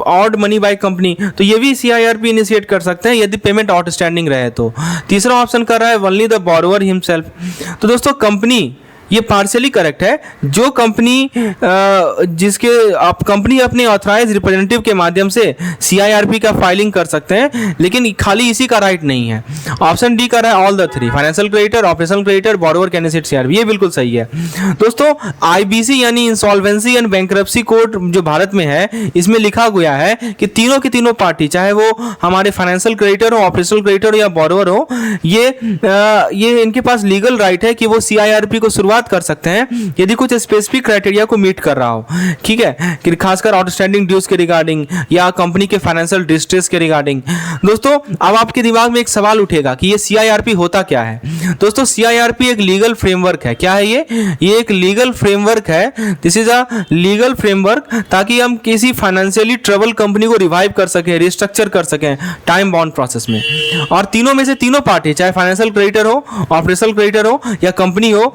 ऑड मनी बाय कंपनी, तो ये भी सीआईआरपी इनिशिएट कर सकते हैं यदि पेमेंट आउटस्टैंडिंग रहे तो। तीसरा ऑप्शन कर रहा है ओनली द बोरोवर हिमसेल्फ। तो दोस्तों कंपनी ये पार्शियली करेक्ट है। जो कंपनी जिसके आप कंपनी अपने ऑथराइज रिप्रेजेंटेटिव के माध्यम से CIRP का फाइलिंग कर सकते हैं, लेकिन खाली इसी का राइट नहीं है। ऑप्शन डी कर रहा है all the three, financial creditor, operational creditor, borrower can initiate CIRP, ये बिल्कुल सही है। दोस्तों IBC यानी इंसॉल्वेंसी एंड बैंक्रप्सी कोड जो भारत में है, इसमें लिखा गया है कि तीनों की तीनों पार्टी, चाहे वो हमारे फाइनेंशियल क्रेडिटर हो, ऑपरेशनल क्रेडिटर हो या बोरोवर हो, ये इनके पास लीगल राइट है कि वो CIRP को शुरुआत कर सकते हैं यदि कुछ स्पेसिफिक क्राइटेरिया को मीट कर रहा हो। ठीक है, कि खासकर आउटस्टैंडिंग ड्यूज के रिगार्डिंग या कंपनी के फाइनेंशियल डिस्ट्रेस के रिगार्डिंग। दोस्तों अब आपके दिमाग में एक सवाल उठेगा कि ये CIRP होता क्या है। दोस्तों CIRP एक लीगल फ्रेमवर्क है। क्या है ये एक लीगल फ्रेमवर्क है। This is a legal framework, ताकि हम किसी फाइनेंशियली ट्रबल कंपनी को रिवाइव कर सकें, रिस्ट्रक्चर कर सकें टाइम बाउंड प्रोसेस में। और तीनों में से तीनों पार्टी, चाहे फाइनेंशियल क्रेडिटर हो, ऑपरेशनल क्रेडिटर हो या कंपनी हो,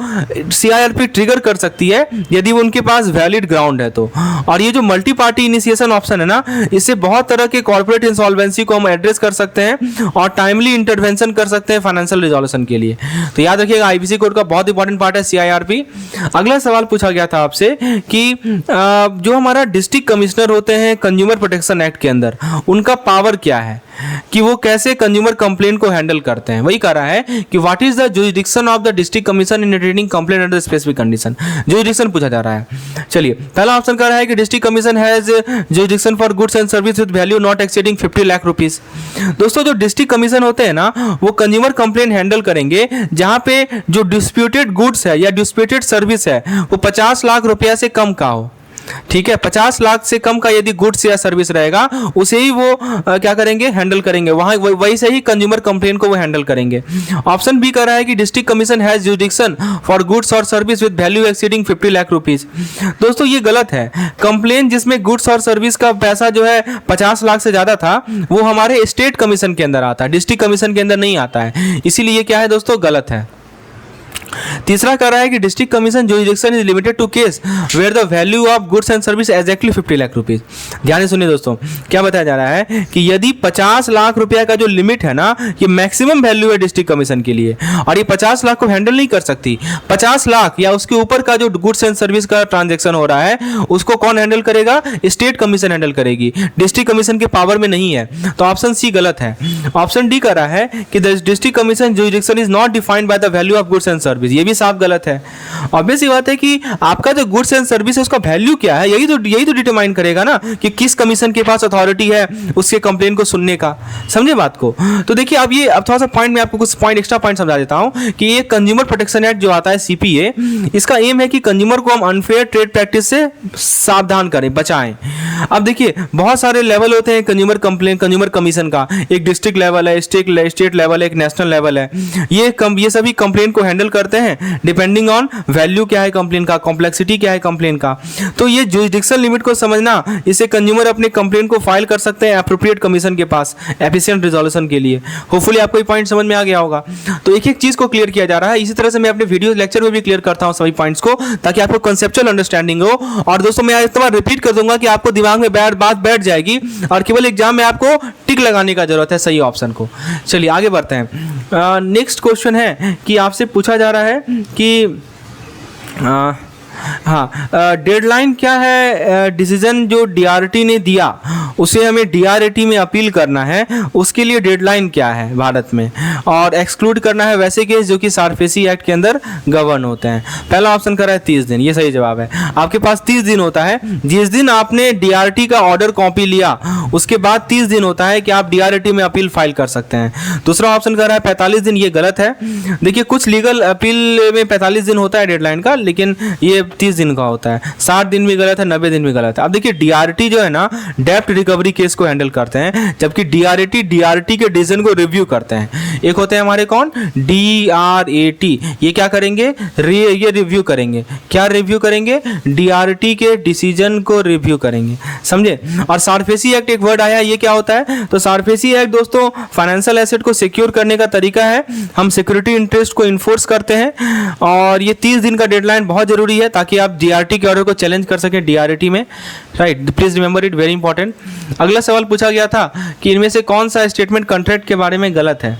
CIRP ट्रिगर कर सकती है यदि वो उनके पास वैलिड ग्राउंड है तो। और ये जो मल्टी पार्टी इनिशिएशन ऑप्शन है ना, इससे बहुत तरह के कॉर्पोरेट इंसॉल्वेंसी को हम एड्रेस कर सकते हैं और टाइमली इंटरवेंशन कर सकते हैं फाइनेंशियल रिजोल्यूशन के लिए। तो याद रखिएगा IBC कोड का बहुत इंपॉर्टेंट पार्ट है CIRP। अगला सवाल पूछा गया था आपसे कि जो हमारा डिस्ट्रिक्ट कमिश्नर होते हैं कंज्यूमर प्रोटेक्शन एक्ट के अंदर, उनका पावर क्या है, कि वो कैसे कंज्यूमर कंप्लेंट को हैंडल करते हैं। वही कह रहा है कि what is the jurisdiction of the district commission in entertaining complaint under specific condition. Jurisdiction पूछा जा रहा है। चलिए पहला ऑप्शन कह रहा है कि district commission has jurisdiction for goods and service with value not exceeding 50 lakh rupees. दोस्तों जो डिस्ट्रिक्ट कमीशन होते हैं ना, वो कंज्यूमर कंप्लेंट हैंडल करेंगे जहां पे जो डिस्प्यूटेड गुड्स है या डिस्प्यूटेड सर्विस है वो 50 लाख रुपया से कम का हो। ठीक है, 50 लाख से कम का यदि गुड्स या सर्विस रहेगा, उसे ही वो क्या करेंगे, हैंडल करेंगे। वहां वही से ही कंज्यूमर कंप्लेंट को वो हैंडल करेंगे। ऑप्शन बी कर रहा है कि district commission has jurisdiction for goods और service with value exceeding 50 lakh rupees. दोस्तों ये गलत है। कंप्लेंट जिसमें गुड्स और सर्विस का पैसा जो है 50 लाख से ज्यादा था, वो हमारे स्टेट कमीशन के अंदर आता है, डिस्ट्रिक्ट कमीशन के अंदर नहीं आता है। इसीलिए क्या है दोस्तों, गलत है। तीसरा कह रहा है कि district commission jurisdiction is limited to case where the value of goods and service exactly 50 lakh rupees. ध्यान से सुनिए दोस्तों, क्या बताया जा रहा है कि यदि 50 लाख रुपया का जो लिमिट है ना, ये मैक्सिमम वैल्यू है डिस्ट्रिक्ट कमीशन के लिए, और ये 50 लाख को हैंडल नहीं कर सकती। 50 लाख या उसके ऊपर का जो गुड्स एंड सर्विस का ट्रांजेक्शन हो रहा है, उसको कौन हैंडल करेगा, स्टेट कमीशन हैंडल करेगी, डिस्ट्रिक्ट कमीशन के पावर में नहीं है। तो ऑप्शन सी गलत है। ऑप्शन डी कर रहा है कि the district commission jurisdiction is not defined by the value of goods and service. ये भी साफ गलत है। ऑब्वियस सी बात है कि आपका जो गुड्स एंड सर्विस है उसका वैल्यू क्या है, यही तो डिटरमाइन करेगा ना कि किस कमीशन के पास अथॉरिटी है उसके कंप्लेंट को सुनने का। समझे बात को। तो देखिए अब थोड़ा सा पॉइंट में आपको कुछ पॉइंट एक्स्ट्रा पॉइंट समझा देता हूं कि ये कंज्यूमर प्रोटेक्शन एक्ट जो आता है CPA, इसका एम है कि कंज्यूमर को हम अनफेयर ट्रेड प्रैक्टिस से सावधान करें, बचाएं। अब देखिए बहुत सारे लेवल होते हैं कंज्यूमर कंप्लेंट, कंज्यूमर कमीशन का। एक डिस्ट्रिक्ट लेवल है, स्टेट लेवल है, एक नेशनल लेवल है। ये सभी कंप्लेंट को हैंडल करते हैं डिपेंडिंग ऑन वैल्यू क्या है कंप्लेंट का, कॉम्प्लेक्सिटी क्या है कंप्लेंट का। तो ये जुरिडिक्शन लिमिट को समझना, इससे कंज्यूमर अपने कंप्लेंट को फाइल कर सकते हैं एप्रोप्रिएट कमीशन के पास एफिशिएंट रिजोल्यूशन के लिए। होपफुली आपको ये पॉइंट समझ में आ गया होगा। तो एक एक चीज को क्लियर किया जा रहा है। इसी तरह से मैं अपने वीडियो लेक्चर में भी क्लियर करता हूं सभी पॉइंट्स को, ताकि आपको कंसेप्चुअल अंडरस्टैंडिंग हो। और दोस्तों मैं इतना रिपीट कर दूंगा कि आपको दिमाग में बात बैठ जाएगी और केवल एग्जाम में आपको टिक लगाने का जरूरत है सही ऑप्शन को। चलिए आगे बढ़ते हैं। नेक्स्ट क्वेश्चन है कि आपसे पूछा जा रहा है कि डेडलाइन क्या है, डिसीजन जो DRT ने दिया उसे हमें DRAT में अपील करना है, उसके लिए डेडलाइन क्या है भारत में, और एक्सक्लूड करना है वैसे केस जो कि सारफेसी एक्ट के अंदर गवर्न होते हैं। पहला ऑप्शन कर रहा है 30 दिन, ये सही जवाब है। आपके पास 30 दिन होता है, जिस दिन आपने DRT का ऑर्डर कॉपी लिया उसके बाद 30 दिन होता है कि आप DRAT में अपील फाइल कर सकते हैं। दूसरा ऑप्शन कर रहा है 45 दिन, ये गलत है। देखिए कुछ लीगल अपील में 45 दिन होता है डेडलाइन का, लेकिन ये 30 दिन का होता है। 60 दिन भी गलत है, 90 दिन भी गलत है। अब देखिए DRT जो है ना, डेप्ट रिकवरी केस को हैंडल करते हैं, जबकि DRT के डिसीजन को रिव्यू करते हैं। एक होते हैं हमारे कौन, DRAT, ये क्या करेंगे, ये रिव्यू करेंगे। क्या रिव्यू करेंगे, DRT के डिसीजन को रिव्यू करेंगे, समझे। और सारफेसी एक्ट एक वर्ड आया, ये क्या होता है, तो सारफेसी एक्ट दोस्तों फाइनेंशियल एसेट को सिक्योर करने का तरीका है। हम सिक्योरिटी इंटरेस्ट को इन्फोर्स करते हैं, और ये 30 दिन का डेडलाइन बहुत जरूरी है ताकि आप DRT के ऑर्डर को चैलेंज कर सकें DRAT में, right. Please remember it, very important. अगला सवाल पूछा गया था कि इनमें से कौन सा स्टेटमेंट कॉन्ट्रैक्ट के बारे में गलत है।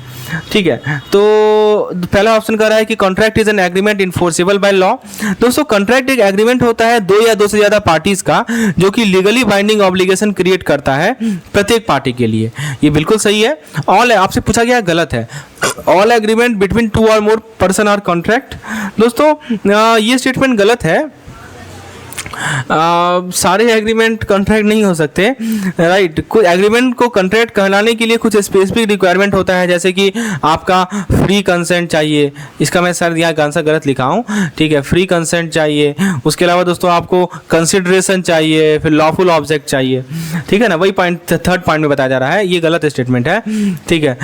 ठीक है। तो पहला ऑप्शन कह रहा है कि contract is an agreement enforceable by law. दोस्तों कॉन्ट्रैक्ट एक एग्रीमेंट होता है दो या दो से ज्यादा पार्टीज का, जो कि लीगली बाइंडिंग ऑब्लिगेशन क्रिएट करता है प्रत्येक पार्टी के लिए। ये बिल्कुल सही है। ऑल आपसे पूछा गया, गलत है। ऑल एग्रीमेंट बिटवीन टू और मोर पर्सन आर कॉन्ट्रैक्ट। दोस्तों ये स्टेटमेंट गलत है। सारे एग्रीमेंट कॉन्ट्रैक्ट नहीं हो सकते, राइट। कुछ एग्रीमेंट को कॉन्ट्रैक्ट कहलाने के लिए कुछ स्पेसिफिक रिक्वायरमेंट होता है, जैसे कि आपका फ्री कंसेंट चाहिए। इसका मैं सर यहाँ आंसर गलत लिखा हूँ, ठीक है। फ्री कंसेंट चाहिए, उसके अलावा दोस्तों आपको कंसिडरेशन चाहिए, फिर लॉफुल ऑब्जेक्ट चाहिए, ठीक है ना। वही पॉइंट थर्ड पॉइंट में बताया जा रहा है, ये गलत स्टेटमेंट है, ठीक है।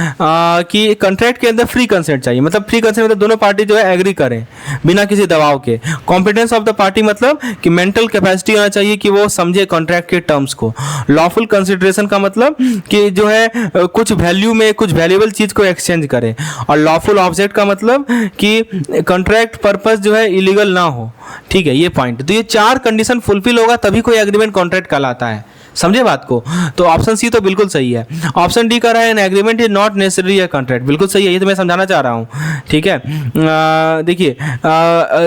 कि कॉन्ट्रैक्ट के अंदर फ्री कंसेंट चाहिए, मतलब फ्री कंसेंट मतलब दोनों पार्टी जो है एग्री करें बिना किसी दबाव के। कॉम्पिटेंस ऑफ द पार्टी मतलब कि मेंटल कैपेसिटी होना चाहिए कि वो समझे कॉन्ट्रैक्ट के टर्म्स को। लॉफुल कंसिडरेशन का मतलब कि जो है कुछ वैल्यू में कुछ वैल्यूएबल चीज को एक्सचेंज करे। और लॉफुल ऑब्जेक्ट का मतलब कि कॉन्ट्रैक्ट पर्पस जो है इलीगल ना हो, ठीक है। ये पॉइंट, तो ये चार कंडीशन फुलफिल होगा तभी कोई एग्रीमेंट कॉन्ट्रैक्ट कहलाता है, समझे बात को। तो ऑप्शन सी तो बिल्कुल सही है। ऑप्शन डी कह रहा है an agreement is not necessary a contract, बिल्कुल सही है। ये तो मैं समझाना चाह रहा हूँ, ठीक है। देखिए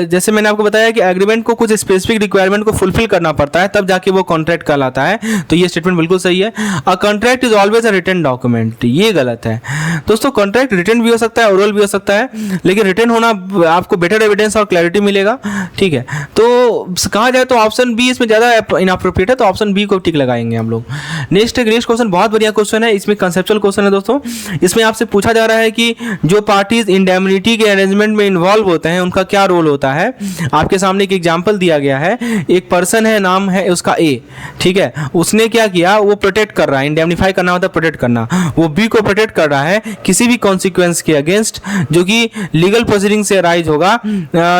जैसे मैंने आपको बताया कि एग्रीमेंट को कुछ स्पेसिफिक रिक्वायरमेंट को फुलफिल करना पड़ता है, तब जाके वो कॉन्ट्रैक्ट कहलाता है। तो ये स्टेटमेंट बिल्कुल सही है। A contract is always a written document, ये गलत है। दोस्तों कॉन्ट्रैक्ट रिटन भी हो सकता है, ओरल भी हो सकता है, लेकिन रिटन होना आपको बेटर एविडेंस और क्लैरिटी मिलेगा, ठीक है। तो कहा जाए तो ऑप्शन बी इसमें ज़्यादा इनअप्रोप्रिएट है, तो ऑप्शन बी को टिक लगाएंगे हम लोग। नेक्स्ट क्वेश्चन बहुत बढ़िया क्वेश्चन है, इसमें कंसेप्चुअल क्वेश्चन है दोस्तों। इसमें आपसे पूछा जा रहा है कि जो पार्टीज इंडेमनिटी के अरेंजमेंट में इन्वॉल्व होते हैं उनका क्या रोल होता है। आपके सामने एक एग्जांपल दिया गया है, एक पर्सन है, नाम है उसका ए, ठीक है। उसने क्या किया, वो प्रोटेक्ट कर रहा है, इंडेमनीफाई करना होता है प्रोटेक्ट करना, वो बी को प्रोटेक्ट कर रहा है किसी भी कॉन्सिक्वेंस के अगेंस्ट जो कि लीगल प्रोसीडिंग से अराइज होगा,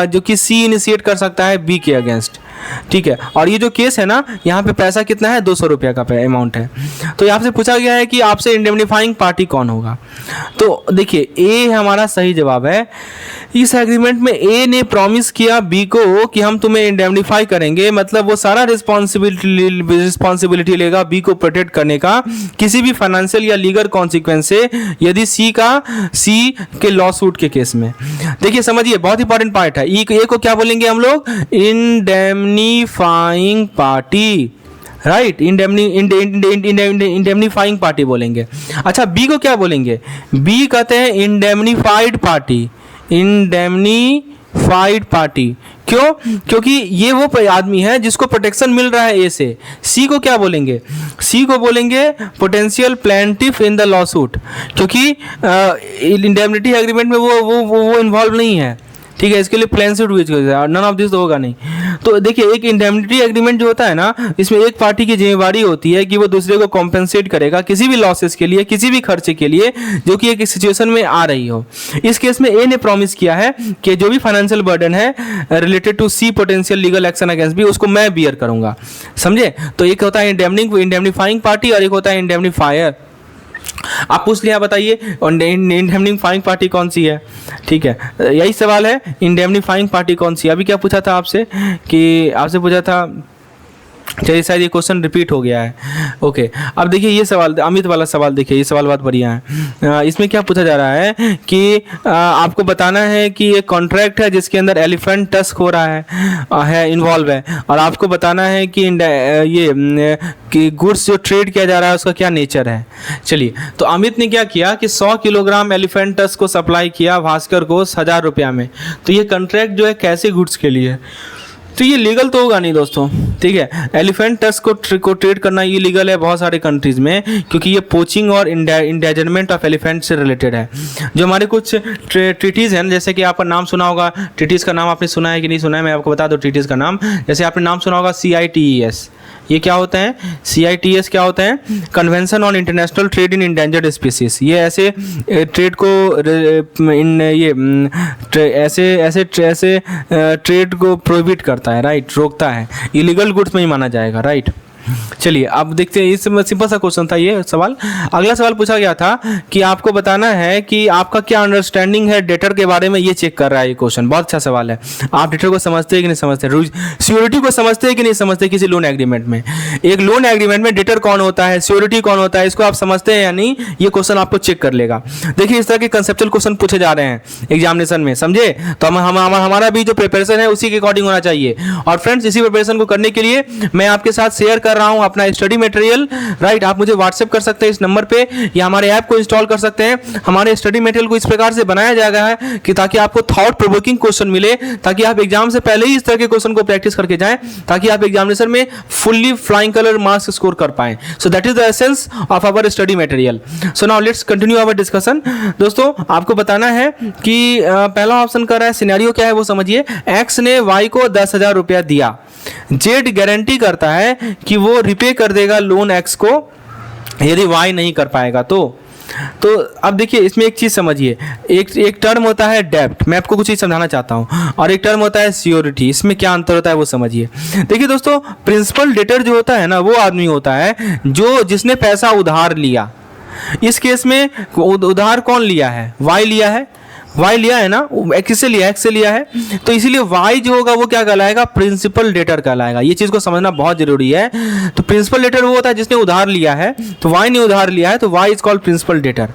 जो कि सी इनिशिएट कर सकता है बी के अगेंस्ट, ठीक है। और ये जो केस है ना, यहाँ पे पैसा कितना है, 200 रुपये का अमाउंट है। तो यहाँ से पूछा गया है कि आपसे इंडेमनीफाइंग पार्टी कौन होगा। तो देखिए ए हमारा सही जवाब है। इस एग्रीमेंट में ए ने प्रॉमिस किया बी को कि हम तुम्हें इंडेमनीफाई करेंगे, मतलब वो सारा रिस्पॉन्सिबिलिटी लेगा बी को प्रोटेक्ट करने का किसी भी फाइनेंशियल या लीगल कॉन्सिक्वेंस से, यदि सी के लॉ सूट के केस में। देखिए समझिए, बहुत इंपॉर्टेंट पार्ट है। ए को क्या बोलेंगे हम लोग, इंडेमनीफाइंग पार्टी, राइट। इंडेमनीफाइंग पार्टी बोलेंगे। अच्छा बी को क्या बोलेंगे, बी कहते हैं इंडेमनीफाइड पार्टी, इंडेमनीफाइड पार्टी। क्यों, क्योंकि ये वो आदमी है जिसको प्रोटेक्शन मिल रहा है ए से। सी को क्या बोलेंगे, सी को बोलेंगे potential plaintiff in the law suit, क्योंकि इंडेमनिटी एग्रीमेंट में वो इन्वॉल्व नहीं है, ठीक है। इसके लिए प्लान सूट यूज करते, नन ऑफ दिस तो होगा नहीं। तो देखिए एक इंडेमनिटी एग्रीमेंट जो होता है ना, इसमें एक पार्टी की जिम्मेवारी होती है कि वो दूसरे को कॉम्पेंसेट करेगा किसी भी लॉसेस के लिए, किसी भी खर्चे के लिए जो कि एक सिचुएशन में आ रही हो। इस केस में ए ने प्रॉमिस किया है कि जो भी फाइनेंशियल बर्डन है related to C potential legal action against B, उसको मैं बियर करूंगा, समझे। तो एक होता है इंडेमनीफाइंग पार्टी और एक होता है इंडेमनीफायर। आप पूछ लिया, बताइए इंडेमनीफाइंग पार्टी कौन सी है, ठीक है। यही सवाल है, इंडेमनीफाइंग पार्टी कौन सी है। अभी क्या पूछा था आपसे कि आपसे पूछा था, चलिए शायद ये क्वेश्चन रिपीट हो गया है, ओके। अब देखिए ये सवाल, अमित वाला सवाल देखिए, ये सवाल बहुत बढ़िया है। इसमें क्या पूछा जा रहा है कि आपको बताना है कि ये कॉन्ट्रैक्ट है जिसके अंदर एलिफेंट टस्क हो रहा है इन्वॉल्व है, और आपको बताना है कि ये कि गुड्स जो ट्रेड किया जा रहा है उसका क्या नेचर है। चलिए, तो अमित ने क्या किया कि 100 किलोग्राम एलिफेंट टस्क को सप्लाई किया भास्कर को 1000 रुपया में। तो ये कॉन्ट्रैक्ट जो है कैसे गुड्स के लिए, तो ये लीगल तो होगा नहीं दोस्तों, ठीक है। एलिफेंट टस्क को ट्रेड करना ये लीगल है बहुत सारे कंट्रीज में, क्योंकि ये पोचिंग और इंडेजरमेंट ऑफ एलिफेंट से रिलेटेड है। जो हमारे कुछ ट्रीटीज़ हैं, जैसे कि आपका नाम सुना होगा, ट्रीटीज़ का नाम आपने सुना है कि नहीं सुना है, मैं आपको बता दूं ट्रीटीज़ का नाम। जैसे आपने नाम सुना होगा CITES, ये क्या होता है, CITES क्या होता है, convention on international trade in endangered species. ये ऐसे ट्रेड को ऐसे ट्रेड को प्रोहिबिट करता है, राइट, रोकता है, इलीगल गुड्स में ही माना जाएगा, राइट। चलिए अब देखते हैं, इस सिंपल सा क्वेश्चन था ये सवाल। अगला सवाल पूछा गया था कि आपको बताना है कि आपका क्या अंडरस्टैंडिंग है डेटर के बारे में, ये चेक कर रहा है ये क्वेश्चन। बहुत अच्छा सवाल है। आप डेटर को समझते हैं कि नहीं समझते, सिक्योरिटी को समझते हैं कि नहीं समझते किसी लोन एग्रीमेंट में। एक लोन एग्रीमेंट में डेटर कौन होता है, सिक्योरिटी कौन होता है, इसको आप समझते हैं या नहीं, ये क्वेश्चन आपको चेक कर लेगा। देखिए इस तरह के कंसेप्चुअल क्वेश्चन पूछे जा रहे हैं एग्जामिनेशन में, समझे। तो हमारा भी जो प्रिपरेशन है उसी के अकॉर्डिंग होना चाहिए। और फ्रेंड्स इसी प्रिपरेशन को करने के लिए मैं आपके साथ शेयर कर रहा हूं अपना स्टडी मटेरियल, राइट। आप मुझे व्हाट्सएप कर सकते हैं इस नंबर पे, या हमारे ऐप को इंस्टॉल कर सकते हैं। हमारे स्टडी मटेरियल को इस प्रकार से बनाया जा रहा है कि ताकि आपको थॉट प्रोवोकिंग क्वेश्चन मिले, ताकि आप एग्जाम से पहले ही इस तरह के क्वेश्चन को प्रैक्टिस करके जाएं, ताकि आप एग्जामिनेशन में fully flying colour marks score कर पाएं। So that is the essence of our study material. So now let's continue our discussion. दोस्तों आपको बताना है कि पहला ऑप्शन कर रहा है, सिनेरियो क्या है वो समझिए। एक्स ने वाई को 10,000 रुपया दिया, जेड गारंटी करता है कि वो रिपे कर देगा लोन एक्स को यदि वाई नहीं कर पाएगा। तो अब देखिए इसमें एक चीज समझिए, एक टर्म होता है डेब्ट, मैं आपको कुछ चीज समझाना चाहता हूं, और एक टर्म होता है सिक्योरिटी। इसमें क्या अंतर होता है वो समझिए। देखिए दोस्तों, प्रिंसिपल डेटर जो होता है ना, वो आदमी होता है जिसने पैसा उधार लिया। इस केस में उधार कौन लिया है, वाई लिया है, वाई लिया है ना, एक्स से लिया है। तो इसीलिए वाई जो होगा वो क्या कहलाएगा, प्रिंसिपल डेटर कहलाएगा। ये चीज को समझना बहुत जरूरी है। तो प्रिंसिपल डेटर वो होता है जिसने उधार लिया है, तो वाई ने उधार लिया है, तो Y is called principal debtor.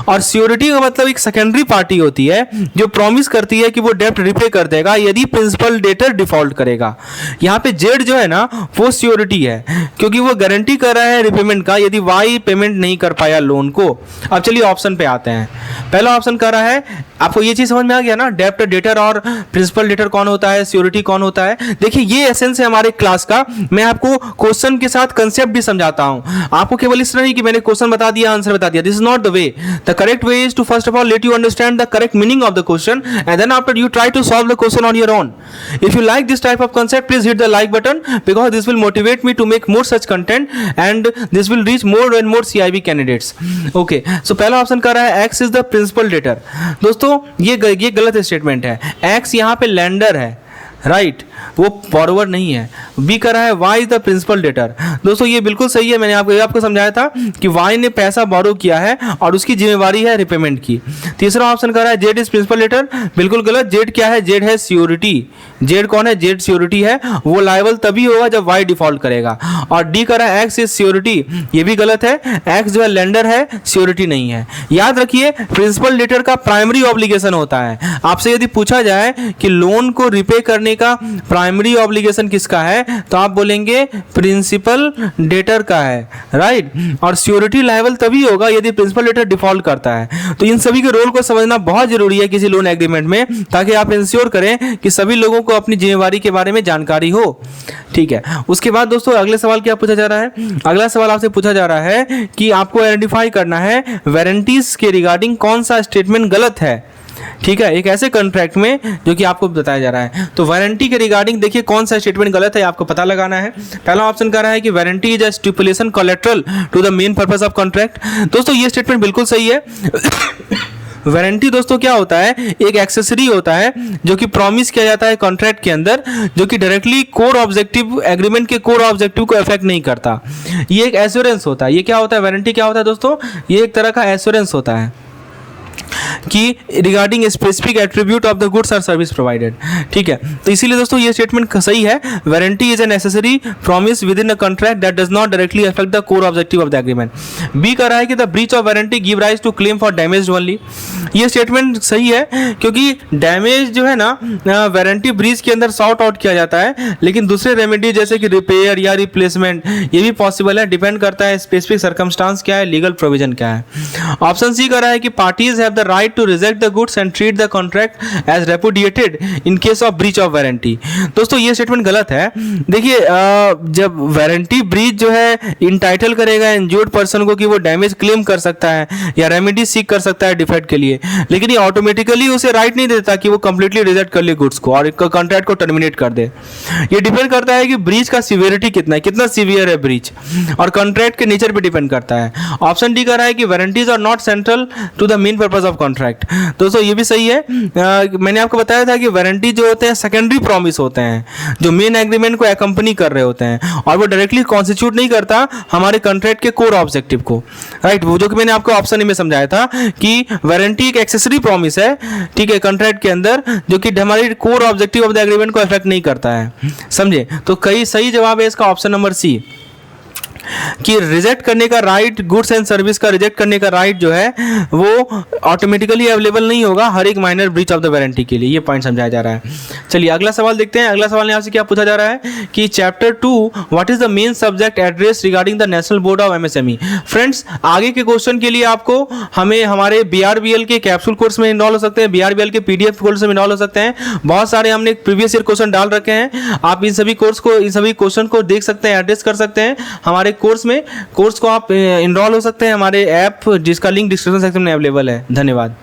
और सिक्योरिटी का मतलब एक सेकेंडरी पार्टी होती है जो प्रॉमिस करती है कि वो डेब्ट रिपे कर देगा यदि प्रिंसिपल डेटर डिफॉल्ट करेगा। यहाँ पे जेड जो है ना वो सिक्योरिटी है, क्योंकि वो गारंटी कर रहा है रिपेमेंट का यदि वाई पेमेंट नहीं कर पाया लोन को। अब चलिए ऑप्शन पे आते हैं। पहला ऑप्शन कर रहा है, आपको ये चीज समझ में आ गया ना, डेब्ट डेटर और प्रिंसिपल डेटर कौन होता है, सिक्योरिटी कौन होता है। देखिए ये एसेंस है हमारे क्लास का। मैं आपको क्वेश्चन के साथ कंसेप्ट भी समझाता हूं, आपको केवल इस तरह नहीं कि मैंने क्वेश्चन बता दिया आंसर बता दिया। This is not the way. The correct way is to first of all let you understand the correct meaning of the question and then after you try to solve the question on your own. If you like this type of concept, please hit the like button because this will motivate me to make more such content and this will reach more and more CIB candidates. Okay, so पहला option कर रहा है X is the principal debtor। दोस्तों ये गलत statement है। X यहाँ पे लेंडर है, राइट, वो बॉरोवर नहीं है। बी कर रहा है Y is the principal debtor. दोस्तों ये बिल्कुल सही है, मैंने आपको समझाया था कि वाई ने पैसा बोरो किया है और उसकी जिम्मेवारी है रिपेमेंट की। तीसरा ऑप्शन कर रहा है जेड इज प्रिंसिपल डेटर, बिल्कुल गलत। जेड क्या है, जेड है सिक्योरिटी। जेड कौन है, जेड सिक्योरिटी है, वो लायबल तभी होगा जब वाई डिफॉल्ट करेगा। और डी कर रहा है एक्स इज सिक्योरिटी, ये भी गलत है। एक्स जो है लेंडर है, सिक्योरिटी नहीं है। याद रखिए प्रिंसिपल डेटर का प्राइमरी ऑब्लिगेशन होता है। आपसे यदि पूछा जाए कि लोन को रिपे करने का प्राइमरी ऑब्लिगेशन किसका है, तो आप बोलेंगे प्रिंसिपल डेटर का है, राइट। और सिक्योरिटी लायबल तभी होगा यदि प्रिंसिपल डेटर डिफॉल्ट करता है। तो इन सभी के रोल को समझना बहुत जरूरी है किसी लोन एग्रीमेंट में, ताकि आप इंश्योर करें कि सभी लोगों को अपनी जिम्मेवारी के बारे में जानकारी हो। ठीक है, उसके बाद दोस्तों अगले सवाल क्या पूछा जा रहा है। अगला सवाल आपसे पूछा जा रहा है कि आपको आइडेंटिफाई करना है वारंटीज के रिगार्डिंग कौन सा स्टेटमेंट गलत है। ठीक है, एक ऐसे कॉन्ट्रैक्ट में जो कि आपको बताया जा रहा है। तो वारंटी के रिगार्डिंग देखिए कौन सा स्टेटमेंट गलत है, आपको पता लगाना है। पहला ऑप्शन कर रहा है कि warranty is a stipulation collateral to the main purpose of contract. दोस्तों ये स्टेटमेंट बिल्कुल सही है। वारंटी दोस्तों क्या होता है, एक एक्सेसरी होता है जो कि प्रॉमिस किया जाता है कॉन्ट्रैक्ट के अंदर, जो कि डायरेक्टली कोर ऑब्जेक्टिव एग्रीमेंट के कोर ऑब्जेक्टिव को अफेक्ट नहीं करता। ये एक एश्योरेंस होता है। ये क्या होता है, वारंटी क्या होता है दोस्तों, ये एक तरह का एश्योरेंस होता है कि regarding specific attribute of the goods or service provided. ठीक है, तो इसीलिए दोस्तों ये स्टेटमेंट सही है। Warranty is a necessary promise within a contract that does not directly affect the core objective of the agreement. B कर रहा है कि the breach of warranty give rise to claim for damage only. ये statement सही है, क्योंकि damage जो है ना वारंटी ब्रीच के अंदर सॉर्ट आउट किया जाता है, लेकिन दूसरे रेमेडी जैसे कि रिपेयर या रिप्लेसमेंट ये भी पॉसिबल है। डिपेंड करता है स्पेसिफिक सर्कमस्टांस क्या है, लीगल प्रोविजन क्या है। ऑप्शन सी कर रहा है कि parties have the right to reject the goods and treat the contract as repudiated in case of breach of warranty. दोस्तों ये स्टेटमेंट गलत है। देखिए जब वारंटी ब्रीच जो है इंटाइटल करेगा इंज्योर्ड पर्सन को कि वो डैमेज क्लेम कर सकता है या रेमेडी सीक कर सकता है डिफेक्ट के लिए, लेकिन ये ऑटोमेटिकली उसे राइट नहीं देता कि वो कंप्लीटली रिजेक्ट कर ले गुड्स को और कॉन्ट्रैक्ट को टर्मिनेट कर दे। ये डिपेंड करता है कि ब्रीच का सीवियरिटी कितना है, कितना सीवियर है ब्रीच, और कॉन्ट्रैक्ट के नेचर पे डिपेंड करता है। ऑप्शन डी कर रहा है कि warranties are not central to the main purpose purpose of contract. दोस्तों ये भी सही है। मैंने आपको बताया था कि वारंटी जो होते हैं सेकेंडरी प्रॉमिस होते हैं, जो मेन एग्रीमेंट को एकम्पनी कर रहे होते हैं, और वो डायरेक्टली कॉन्स्टिट्यूट नहीं करता हमारे कॉन्ट्रैक्ट के कोर ऑब्जेक्टिव को, राइट। वो जो कि मैंने आपको ऑप्शन में समझाया था कि वारंटी एक एक्सेसरी प्रॉमिस है, ठीक है, कॉन्ट्रैक्ट के अंदर, जो कि हमारे core objective of the agreement को अफेक्ट नहीं करता है, समझे। तो कई सही जवाब है इसका ऑप्शन नंबर सी, कि रिजेक्ट करने का राइट, गुड्स एंड सर्विस का रिजेक्ट करने का राइट जो है वो ऑटोमेटिकली अवेलेबल नहीं होगा हर एक minor breach of the warranty के लिए। ये पॉइंट समझाया जा रहा है। चलिए अगला सवाल देखते हैं। अगला सवाल यहाँ से क्या पूछा जा रहा है कि chapter 2 what is the main subject address regarding the national board of MSME. Friends आगे के क्वेश्चन के लिए आपको हमें हमारे बीआरबीएल के कैप्सूल कोर्स में इनरोल हो सकते हैं, बीआरबीएल के पीडीएफ कोर्स में इनरोल हो सकते हैं। बहुत सारे हमने प्रीवियस ईयर क्वेश्चन डाल रखे हैं, आप इन सभी क्वेश्चन को देख सकते हैं, एड्रेस कर सकते हैं हमारे कोर्स में। कोर्स को आप इनरोल हो सकते हैं हमारे ऐप, जिसका लिंक डिस्क्रिप्शन सेक्शन में अवेलेबल है। धन्यवाद।